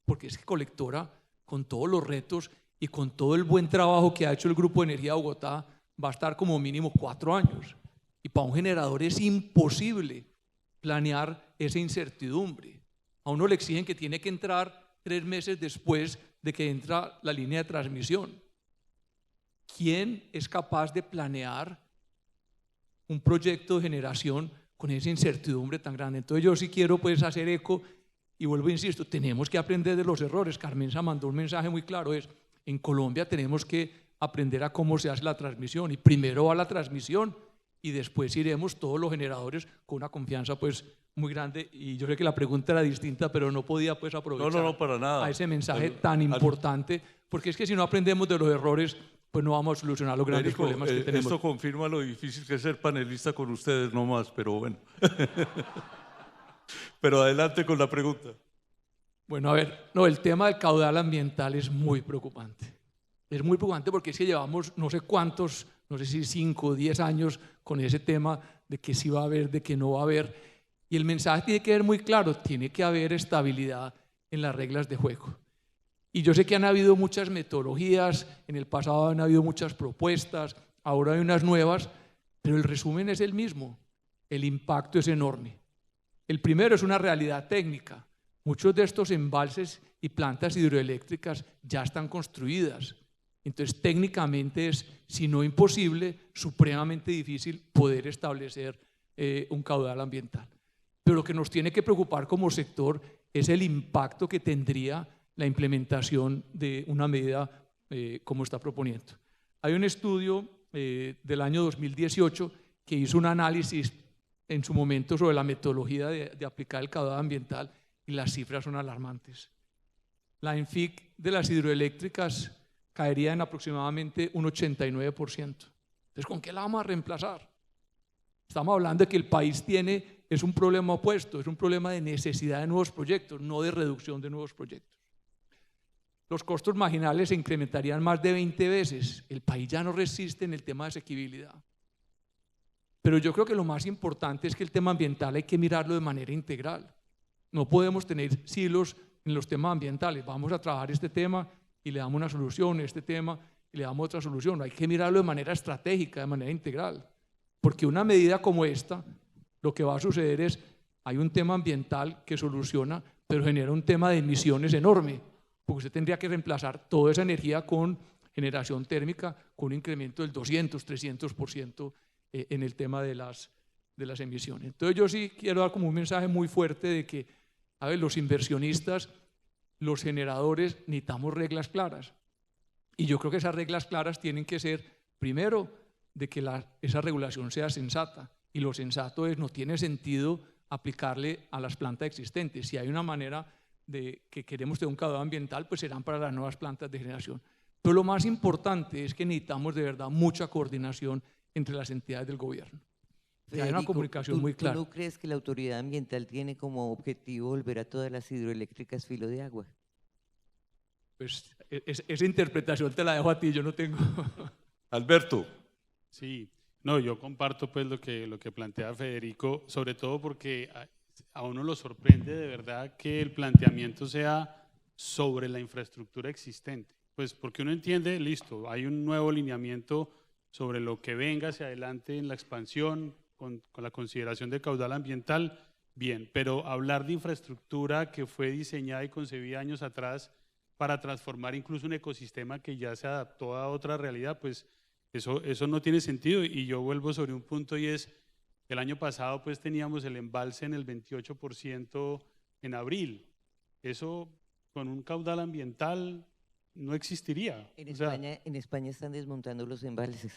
Speaker 7: porque es que colectora, con todos los retos y con todo el buen trabajo que ha hecho el Grupo de Energía de Bogotá, va a estar como mínimo 4 años. Y para un generador es imposible planear esa incertidumbre. A uno le exigen que tiene que entrar 3 meses después de que entra la línea de transmisión. ¿Quién es capaz de planear un proyecto de generación con esa incertidumbre tan grande? Entonces yo sí quiero pues hacer eco y vuelvo e insisto, tenemos que aprender de los errores. Carmenza mandó un mensaje muy claro, en Colombia tenemos que aprender a cómo se hace la transmisión, y primero va la transmisión y después iremos todos los generadores con una confianza pues muy grande. Y yo sé que la pregunta era distinta, pero no podía pues aprovechar
Speaker 2: No, para nada.
Speaker 7: a ese mensaje tan importante, porque es que si no aprendemos de los errores, pues no vamos a solucionar los grandes problemas que tenemos.
Speaker 2: Esto confirma lo difícil que es ser panelista con ustedes nomás, pero bueno. Pero adelante con la pregunta.
Speaker 7: Bueno, a ver, no, el tema del caudal ambiental es muy preocupante. Es muy preocupante porque es que llevamos no sé cuántos, no sé si 5 o 10 años con ese tema de que sí va a haber, de que no va a haber. Y el mensaje tiene que ser muy claro, tiene que haber estabilidad en las reglas de juego. Y yo sé que han habido muchas metodologías, en el pasado han habido muchas propuestas, ahora hay unas nuevas, pero el resumen es el mismo. El impacto es enorme. El primero es una realidad técnica. Muchos de estos embalses y plantas hidroeléctricas ya están construidas. Entonces, técnicamente es, si no imposible, supremamente difícil poder establecer un caudal ambiental. Pero lo que nos tiene que preocupar como sector es el impacto que tendría la implementación de una medida como está proponiendo. Hay un estudio del año 2018 que hizo un análisis en su momento sobre la metodología de aplicar el caudal ambiental y las cifras son alarmantes. La ENFIC de las hidroeléctricas caería en aproximadamente un 89%. Entonces, ¿con qué la vamos a reemplazar? Estamos hablando de que el país es un problema opuesto, es un problema de necesidad de nuevos proyectos, no de reducción de nuevos proyectos. Los costos marginales se incrementarían más de 20 veces. El país ya no resiste en el tema de asequibilidad. Pero yo creo que lo más importante es que el tema ambiental hay que mirarlo de manera integral. No podemos tener silos en los temas ambientales. Vamos a trabajar este tema y le damos una solución, este tema y le damos otra solución. Hay que mirarlo de manera estratégica, de manera integral. Porque una medida como esta, lo que va a suceder es, hay un tema ambiental que soluciona, pero genera un tema de emisiones enorme, porque usted tendría que reemplazar toda esa energía con generación térmica, con un incremento del 200, 300% en el tema de las emisiones. Entonces yo sí quiero dar como un mensaje muy fuerte de que, a ver, los inversionistas, los generadores, necesitamos reglas claras. Y yo creo que esas reglas claras tienen que ser, primero, de que esa regulación sea sensata. Y lo sensato es, no tiene sentido aplicarle a las plantas existentes. Si hay una manera de que queremos tener un caudal ambiental, pues serán para las nuevas plantas de generación. Pero lo más importante es que necesitamos de verdad mucha coordinación entre las entidades del gobierno. Hay una comunicación muy clara.
Speaker 4: ¿Tú no crees que la autoridad ambiental tiene como objetivo volver a todas las hidroeléctricas filo de agua?
Speaker 7: Pues esa interpretación te la dejo a ti, yo no tengo.
Speaker 2: Alberto.
Speaker 6: Sí, no, yo comparto pues lo que plantea Federico, sobre todo porque a uno lo sorprende de verdad que el planteamiento sea sobre la infraestructura existente. Pues porque uno entiende, listo, hay un nuevo lineamiento sobre lo que venga hacia adelante en la expansión, con la consideración del caudal ambiental, bien, pero hablar de infraestructura que fue diseñada y concebida años atrás para transformar incluso un ecosistema que ya se adaptó a otra realidad, pues eso no tiene sentido. Y yo vuelvo sobre un punto, y es, el año pasado pues teníamos el embalse en el 28% en abril. Eso con un caudal ambiental no existiría.
Speaker 4: En España están desmontando los embalses.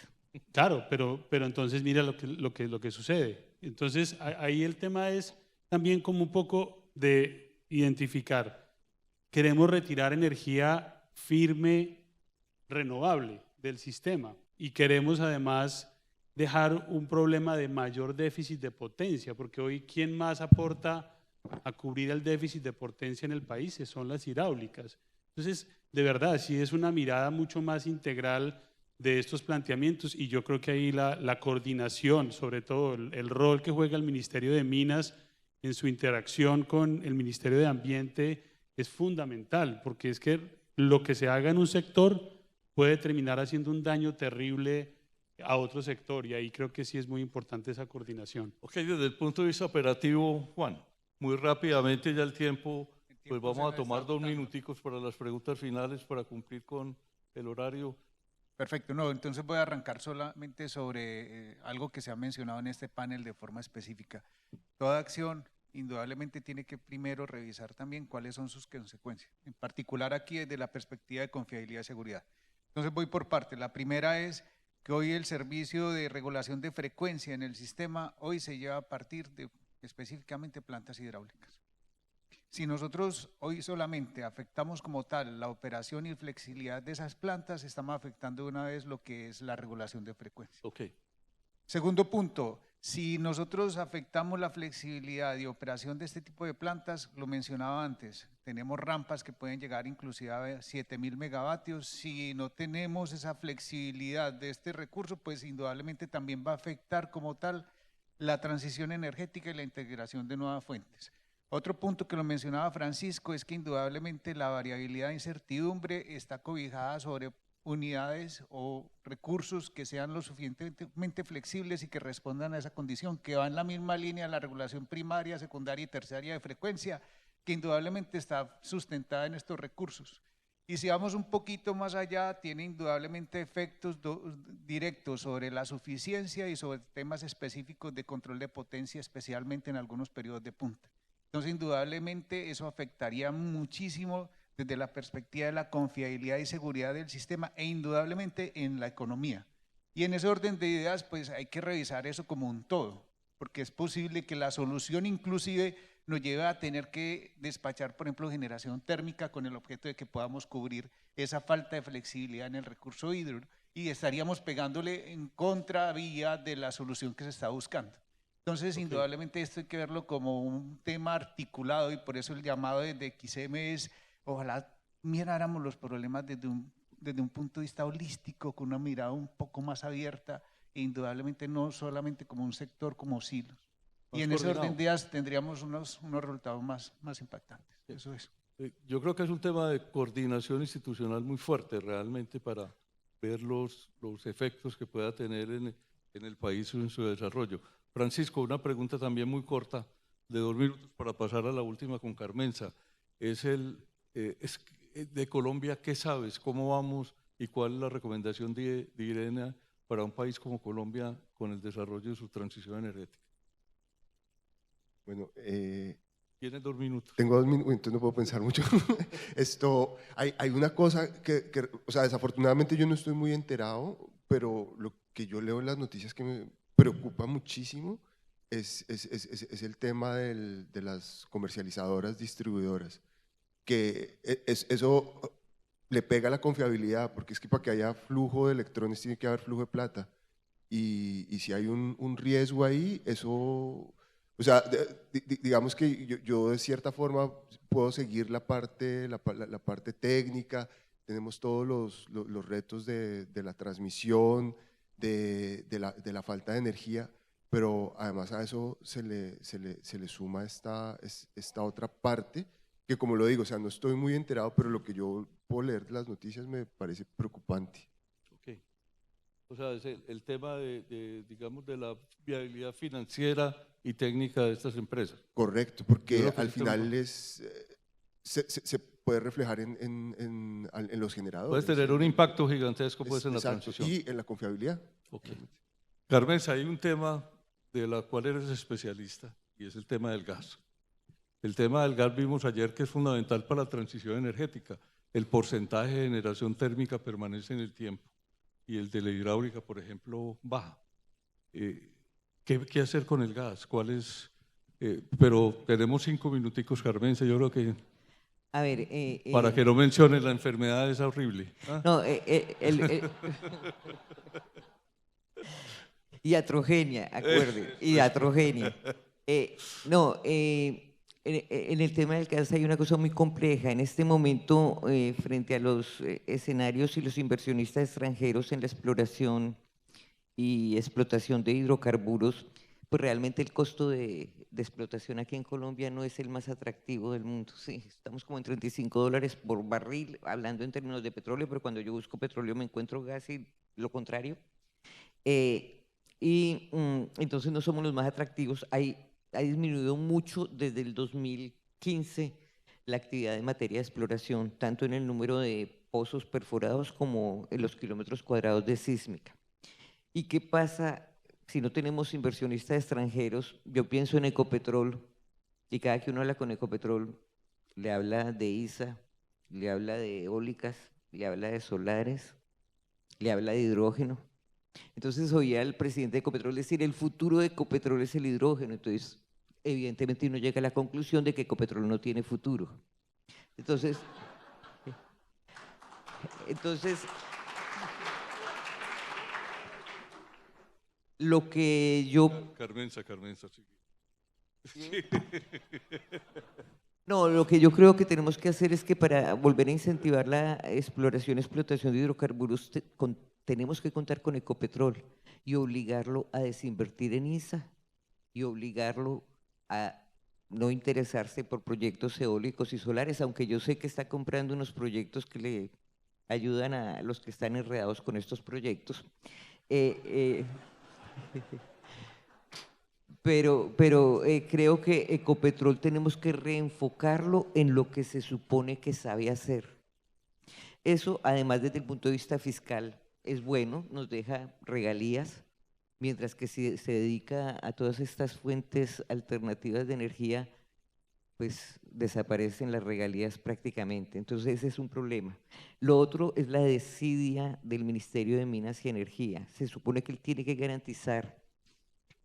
Speaker 6: Claro, pero entonces mira lo que sucede. Entonces ahí el tema es también como un poco de identificar, queremos retirar energía firme, renovable del sistema, y queremos además dejar un problema de mayor déficit de potencia, porque hoy ¿quién más aporta a cubrir el déficit de potencia en el país? Son las hidráulicas. Entonces, de verdad, sí es una mirada mucho más integral de estos planteamientos, y yo creo que ahí la coordinación, sobre todo el rol que juega el Ministerio de Minas en su interacción con el Ministerio de Ambiente es fundamental, porque es que lo que se haga en un sector puede terminar haciendo un daño terrible a otro sector, y ahí creo que sí es muy importante esa coordinación.
Speaker 2: Ok, desde el punto de vista operativo, Juan, muy rápidamente ya el tiempo, pues vamos a tomar 2 minuticos para las preguntas finales para cumplir con el horario.
Speaker 5: Perfecto, no, entonces voy a arrancar solamente sobre algo que se ha mencionado en este panel de forma específica. Toda acción indudablemente tiene que primero revisar también cuáles son sus consecuencias, en particular aquí desde la perspectiva de confiabilidad y seguridad. Entonces voy por partes. La primera es que hoy el servicio de regulación de frecuencia en el sistema hoy se lleva a partir de específicamente plantas hidráulicas. Si nosotros hoy solamente afectamos como tal la operación y flexibilidad de esas plantas, estamos afectando de una vez lo que es la regulación de frecuencia.
Speaker 2: Okay.
Speaker 5: Segundo punto, si nosotros afectamos la flexibilidad y operación de este tipo de plantas, lo mencionaba antes, tenemos rampas que pueden llegar inclusive a 7.000 megavatios. Si no tenemos esa flexibilidad de este recurso, pues indudablemente también va a afectar como tal la transición energética y la integración de nuevas fuentes. Otro punto que lo mencionaba Francisco es que indudablemente la variabilidad de incertidumbre está cobijada sobre unidades o recursos que sean lo suficientemente flexibles y que respondan a esa condición, que va en la misma línea de la regulación primaria, secundaria y terciaria de frecuencia, que indudablemente está sustentada en estos recursos. Y si vamos un poquito más allá, tiene indudablemente efectos directos sobre la suficiencia y sobre temas específicos de control de potencia, especialmente en algunos periodos de punta. Entonces, indudablemente eso afectaría muchísimo desde la perspectiva de la confiabilidad y seguridad del sistema e indudablemente en la economía. Y en ese orden de ideas, pues hay que revisar eso como un todo, porque es posible que la solución inclusive nos lleve a tener que despachar, por ejemplo, generación térmica con el objeto de que podamos cubrir esa falta de flexibilidad en el recurso hídrico. y estaríamos pegándole en contravía de la solución que se está buscando. Entonces, indudablemente esto hay que verlo como un tema articulado y por eso el llamado desde XM es, ojalá miráramos los problemas desde un punto de vista holístico, con una mirada un poco más abierta e indudablemente no solamente como un sector, como silos. Y en ese orden de ideas tendríamos unos resultados más impactantes. Eso es.
Speaker 2: Yo creo que es un tema de coordinación institucional muy fuerte realmente para ver los efectos que pueda tener en el país o en su desarrollo. Francisco, una pregunta también muy corta, de 2 minutos para pasar a la última con Carmenza. De Colombia, ¿qué sabes? ¿Cómo vamos? ¿Y cuál es la recomendación de Irene para un país como Colombia con el desarrollo de su transición energética?
Speaker 3: Bueno,
Speaker 2: Tienes 2 minutos.
Speaker 3: tengo 2 minutos, entonces no puedo pensar mucho. Hay una cosa o sea, desafortunadamente yo no estoy muy enterado, pero lo que yo leo en las noticias que me preocupa muchísimo es el tema de las comercializadoras, distribuidoras, que eso le pega a la confiabilidad, porque es que para que haya flujo de electrones tiene que haber flujo de plata, y si hay un riesgo ahí, eso… O sea, digamos que yo de cierta forma puedo seguir la parte técnica, tenemos todos los retos de la transmisión, de la falta de energía, pero además a eso se le suma esta otra parte, que como lo digo, o sea, no estoy muy enterado, pero lo que yo puedo leer de las noticias me parece preocupante.
Speaker 2: Okay. O sea, es el tema digamos, de la viabilidad financiera y técnica de estas empresas.
Speaker 3: Correcto, porque al final se puede reflejar en los generadores.
Speaker 2: Puedes tener un impacto gigantesco pues, en la
Speaker 3: exacto,
Speaker 2: transición.
Speaker 3: y en la confiabilidad.
Speaker 2: Okay. Carmenza, hay un tema de la cual eres especialista y es el tema del gas. El tema del gas vimos ayer que es fundamental para la transición energética. El porcentaje de generación térmica permanece en el tiempo y el de la hidráulica, por ejemplo, baja. ¿Qué hacer con el gas? ¿Cuál es? Pero tenemos 5 minuticos, Carmenza, yo creo que…
Speaker 4: A ver…
Speaker 2: para que no menciones la enfermedad esa horrible. ¿Ah?
Speaker 4: No, iatrogenia, acuerden, iatrogenia. En el tema del gas hay una cosa muy compleja. En este momento, frente a los escenarios y los inversionistas extranjeros en la exploración y explotación de hidrocarburos, pues realmente el costo de explotación aquí en Colombia no es el más atractivo del mundo. Sí, estamos como en $35 por barril, hablando en términos de petróleo, pero cuando yo busco petróleo me encuentro gas y lo contrario. Entonces no somos los más atractivos. Ha disminuido mucho desde el 2015 la actividad en materia de exploración, tanto en el número de pozos perforados como en los kilómetros cuadrados de sísmica. ¿Y qué pasa si no tenemos inversionistas extranjeros? Yo pienso en Ecopetrol, y cada que uno habla con Ecopetrol le habla de ISA, le habla de eólicas, le habla de solares, le habla de hidrógeno. Entonces oía al presidente de Ecopetrol decir: el futuro de Ecopetrol es el hidrógeno. Entonces, evidentemente uno llega a la conclusión de que Ecopetrol no tiene futuro. Entonces lo que yo…
Speaker 2: Carmenza, sí.
Speaker 4: No, lo que yo creo que tenemos que hacer es que para volver a incentivar la exploración y explotación de hidrocarburos tenemos que contar con Ecopetrol y obligarlo a desinvertir en ISA y obligarlo a no interesarse por proyectos eólicos y solares, aunque yo sé que está comprando unos proyectos que le ayudan a los que están enredados con estos proyectos. Pero creo que Ecopetrol tenemos que reenfocarlo en lo que se supone que sabe hacer. Eso, además, desde el punto de vista fiscal, es bueno, nos deja regalías, mientras que si se dedica a todas estas fuentes alternativas de energía, pues desaparecen las regalías prácticamente. Entonces ese es un problema. Lo otro es la desidia del Ministerio de Minas y Energía. Se supone que él tiene que garantizar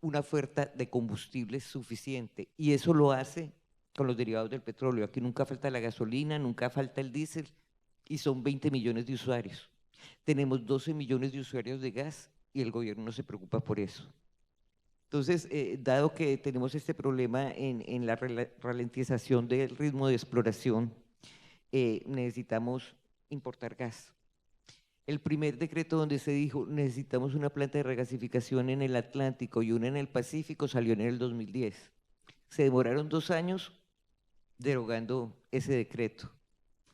Speaker 4: una oferta de combustible suficiente y eso lo hace con los derivados del petróleo. Aquí nunca falta la gasolina, nunca falta el diésel y son 20 millones de usuarios. Tenemos 12 millones de usuarios de gas y el gobierno no se preocupa por eso. Entonces, dado que tenemos este problema en la ralentización del ritmo de exploración, necesitamos importar gas. El primer decreto donde se dijo necesitamos una planta de regasificación en el Atlántico y una en el Pacífico salió en el 2010. Se demoraron 2 años derogando ese decreto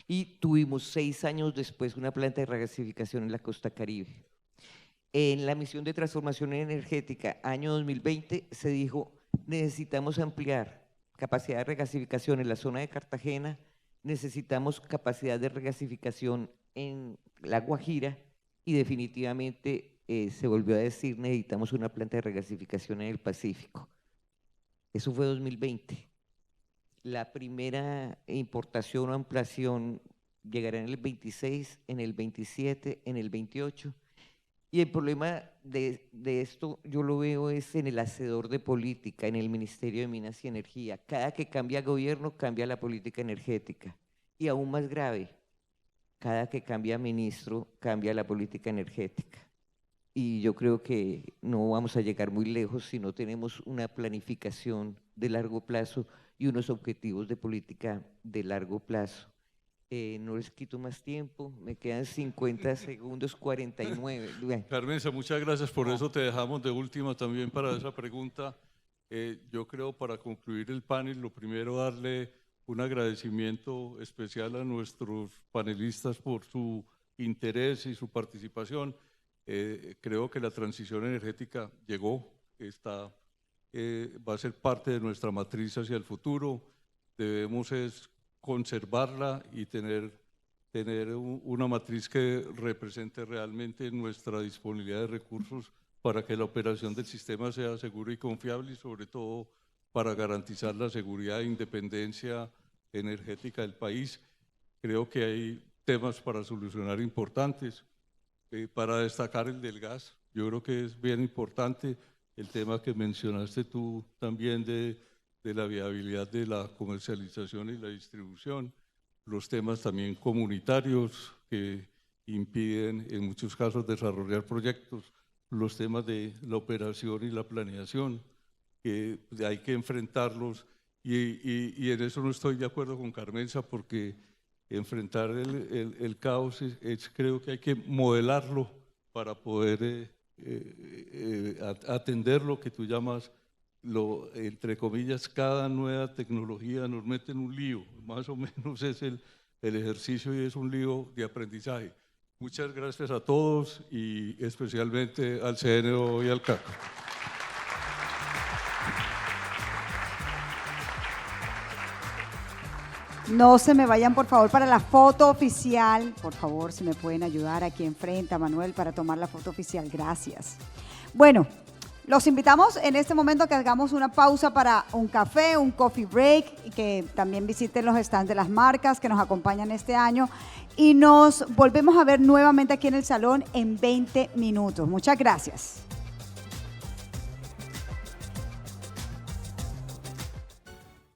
Speaker 4: y tuvimos 6 años después una planta de regasificación en la costa Caribe. En la misión de transformación energética año 2020 se dijo necesitamos ampliar capacidad de regasificación en la zona de Cartagena, necesitamos capacidad de regasificación en La Guajira y definitivamente se volvió a decir necesitamos una planta de regasificación en el Pacífico. Eso fue 2020. La primera importación o ampliación llegará en el 26, en el 27, en el 28. Y el problema de esto yo lo veo es en el hacedor de política, en el Ministerio de Minas y Energía. Cada que cambia gobierno, cambia la política energética. Y aún más grave, cada que cambia ministro, cambia la política energética. Y yo creo que no vamos a llegar muy lejos si no tenemos una planificación de largo plazo y unos objetivos de política de largo plazo. No les quito más tiempo, me quedan 50 segundos, 49.
Speaker 2: Carmenza, muchas gracias, por eso te dejamos de última también para esa pregunta. Yo creo, para concluir el panel, lo primero darle un agradecimiento especial a nuestros panelistas por su interés y su participación. Creo que la transición energética llegó, va a ser parte de nuestra matriz hacia el futuro. Debemos conservarla y tener una matriz que represente realmente nuestra disponibilidad de recursos para que la operación del sistema sea segura y confiable y sobre todo para garantizar la seguridad e independencia energética del país. Creo que hay temas para solucionar importantes. Para destacar el del gas, yo creo que es bien importante el tema que mencionaste tú también de la viabilidad de la comercialización y la distribución, los temas también comunitarios que impiden en muchos casos desarrollar proyectos, los temas de la operación y la planeación, que hay que enfrentarlos y en eso no estoy de acuerdo con Carmenza porque enfrentar el caos creo que hay que modelarlo para poder atender lo que tú llamas, entre comillas, cada nueva tecnología nos mete en un lío, más o menos es el ejercicio y es un lío de aprendizaje. Muchas gracias a todos y especialmente al CNO y al CAC.
Speaker 1: No se me vayan, por favor, para la foto oficial. Por favor, si me pueden ayudar aquí enfrente a Manuel para tomar la foto oficial. Gracias. Bueno, los invitamos en este momento a que hagamos una pausa para un café, un coffee break, y que también visiten los stands de las marcas que nos acompañan este año. Y nos volvemos a ver nuevamente aquí en el salón en 20 minutos. Muchas gracias.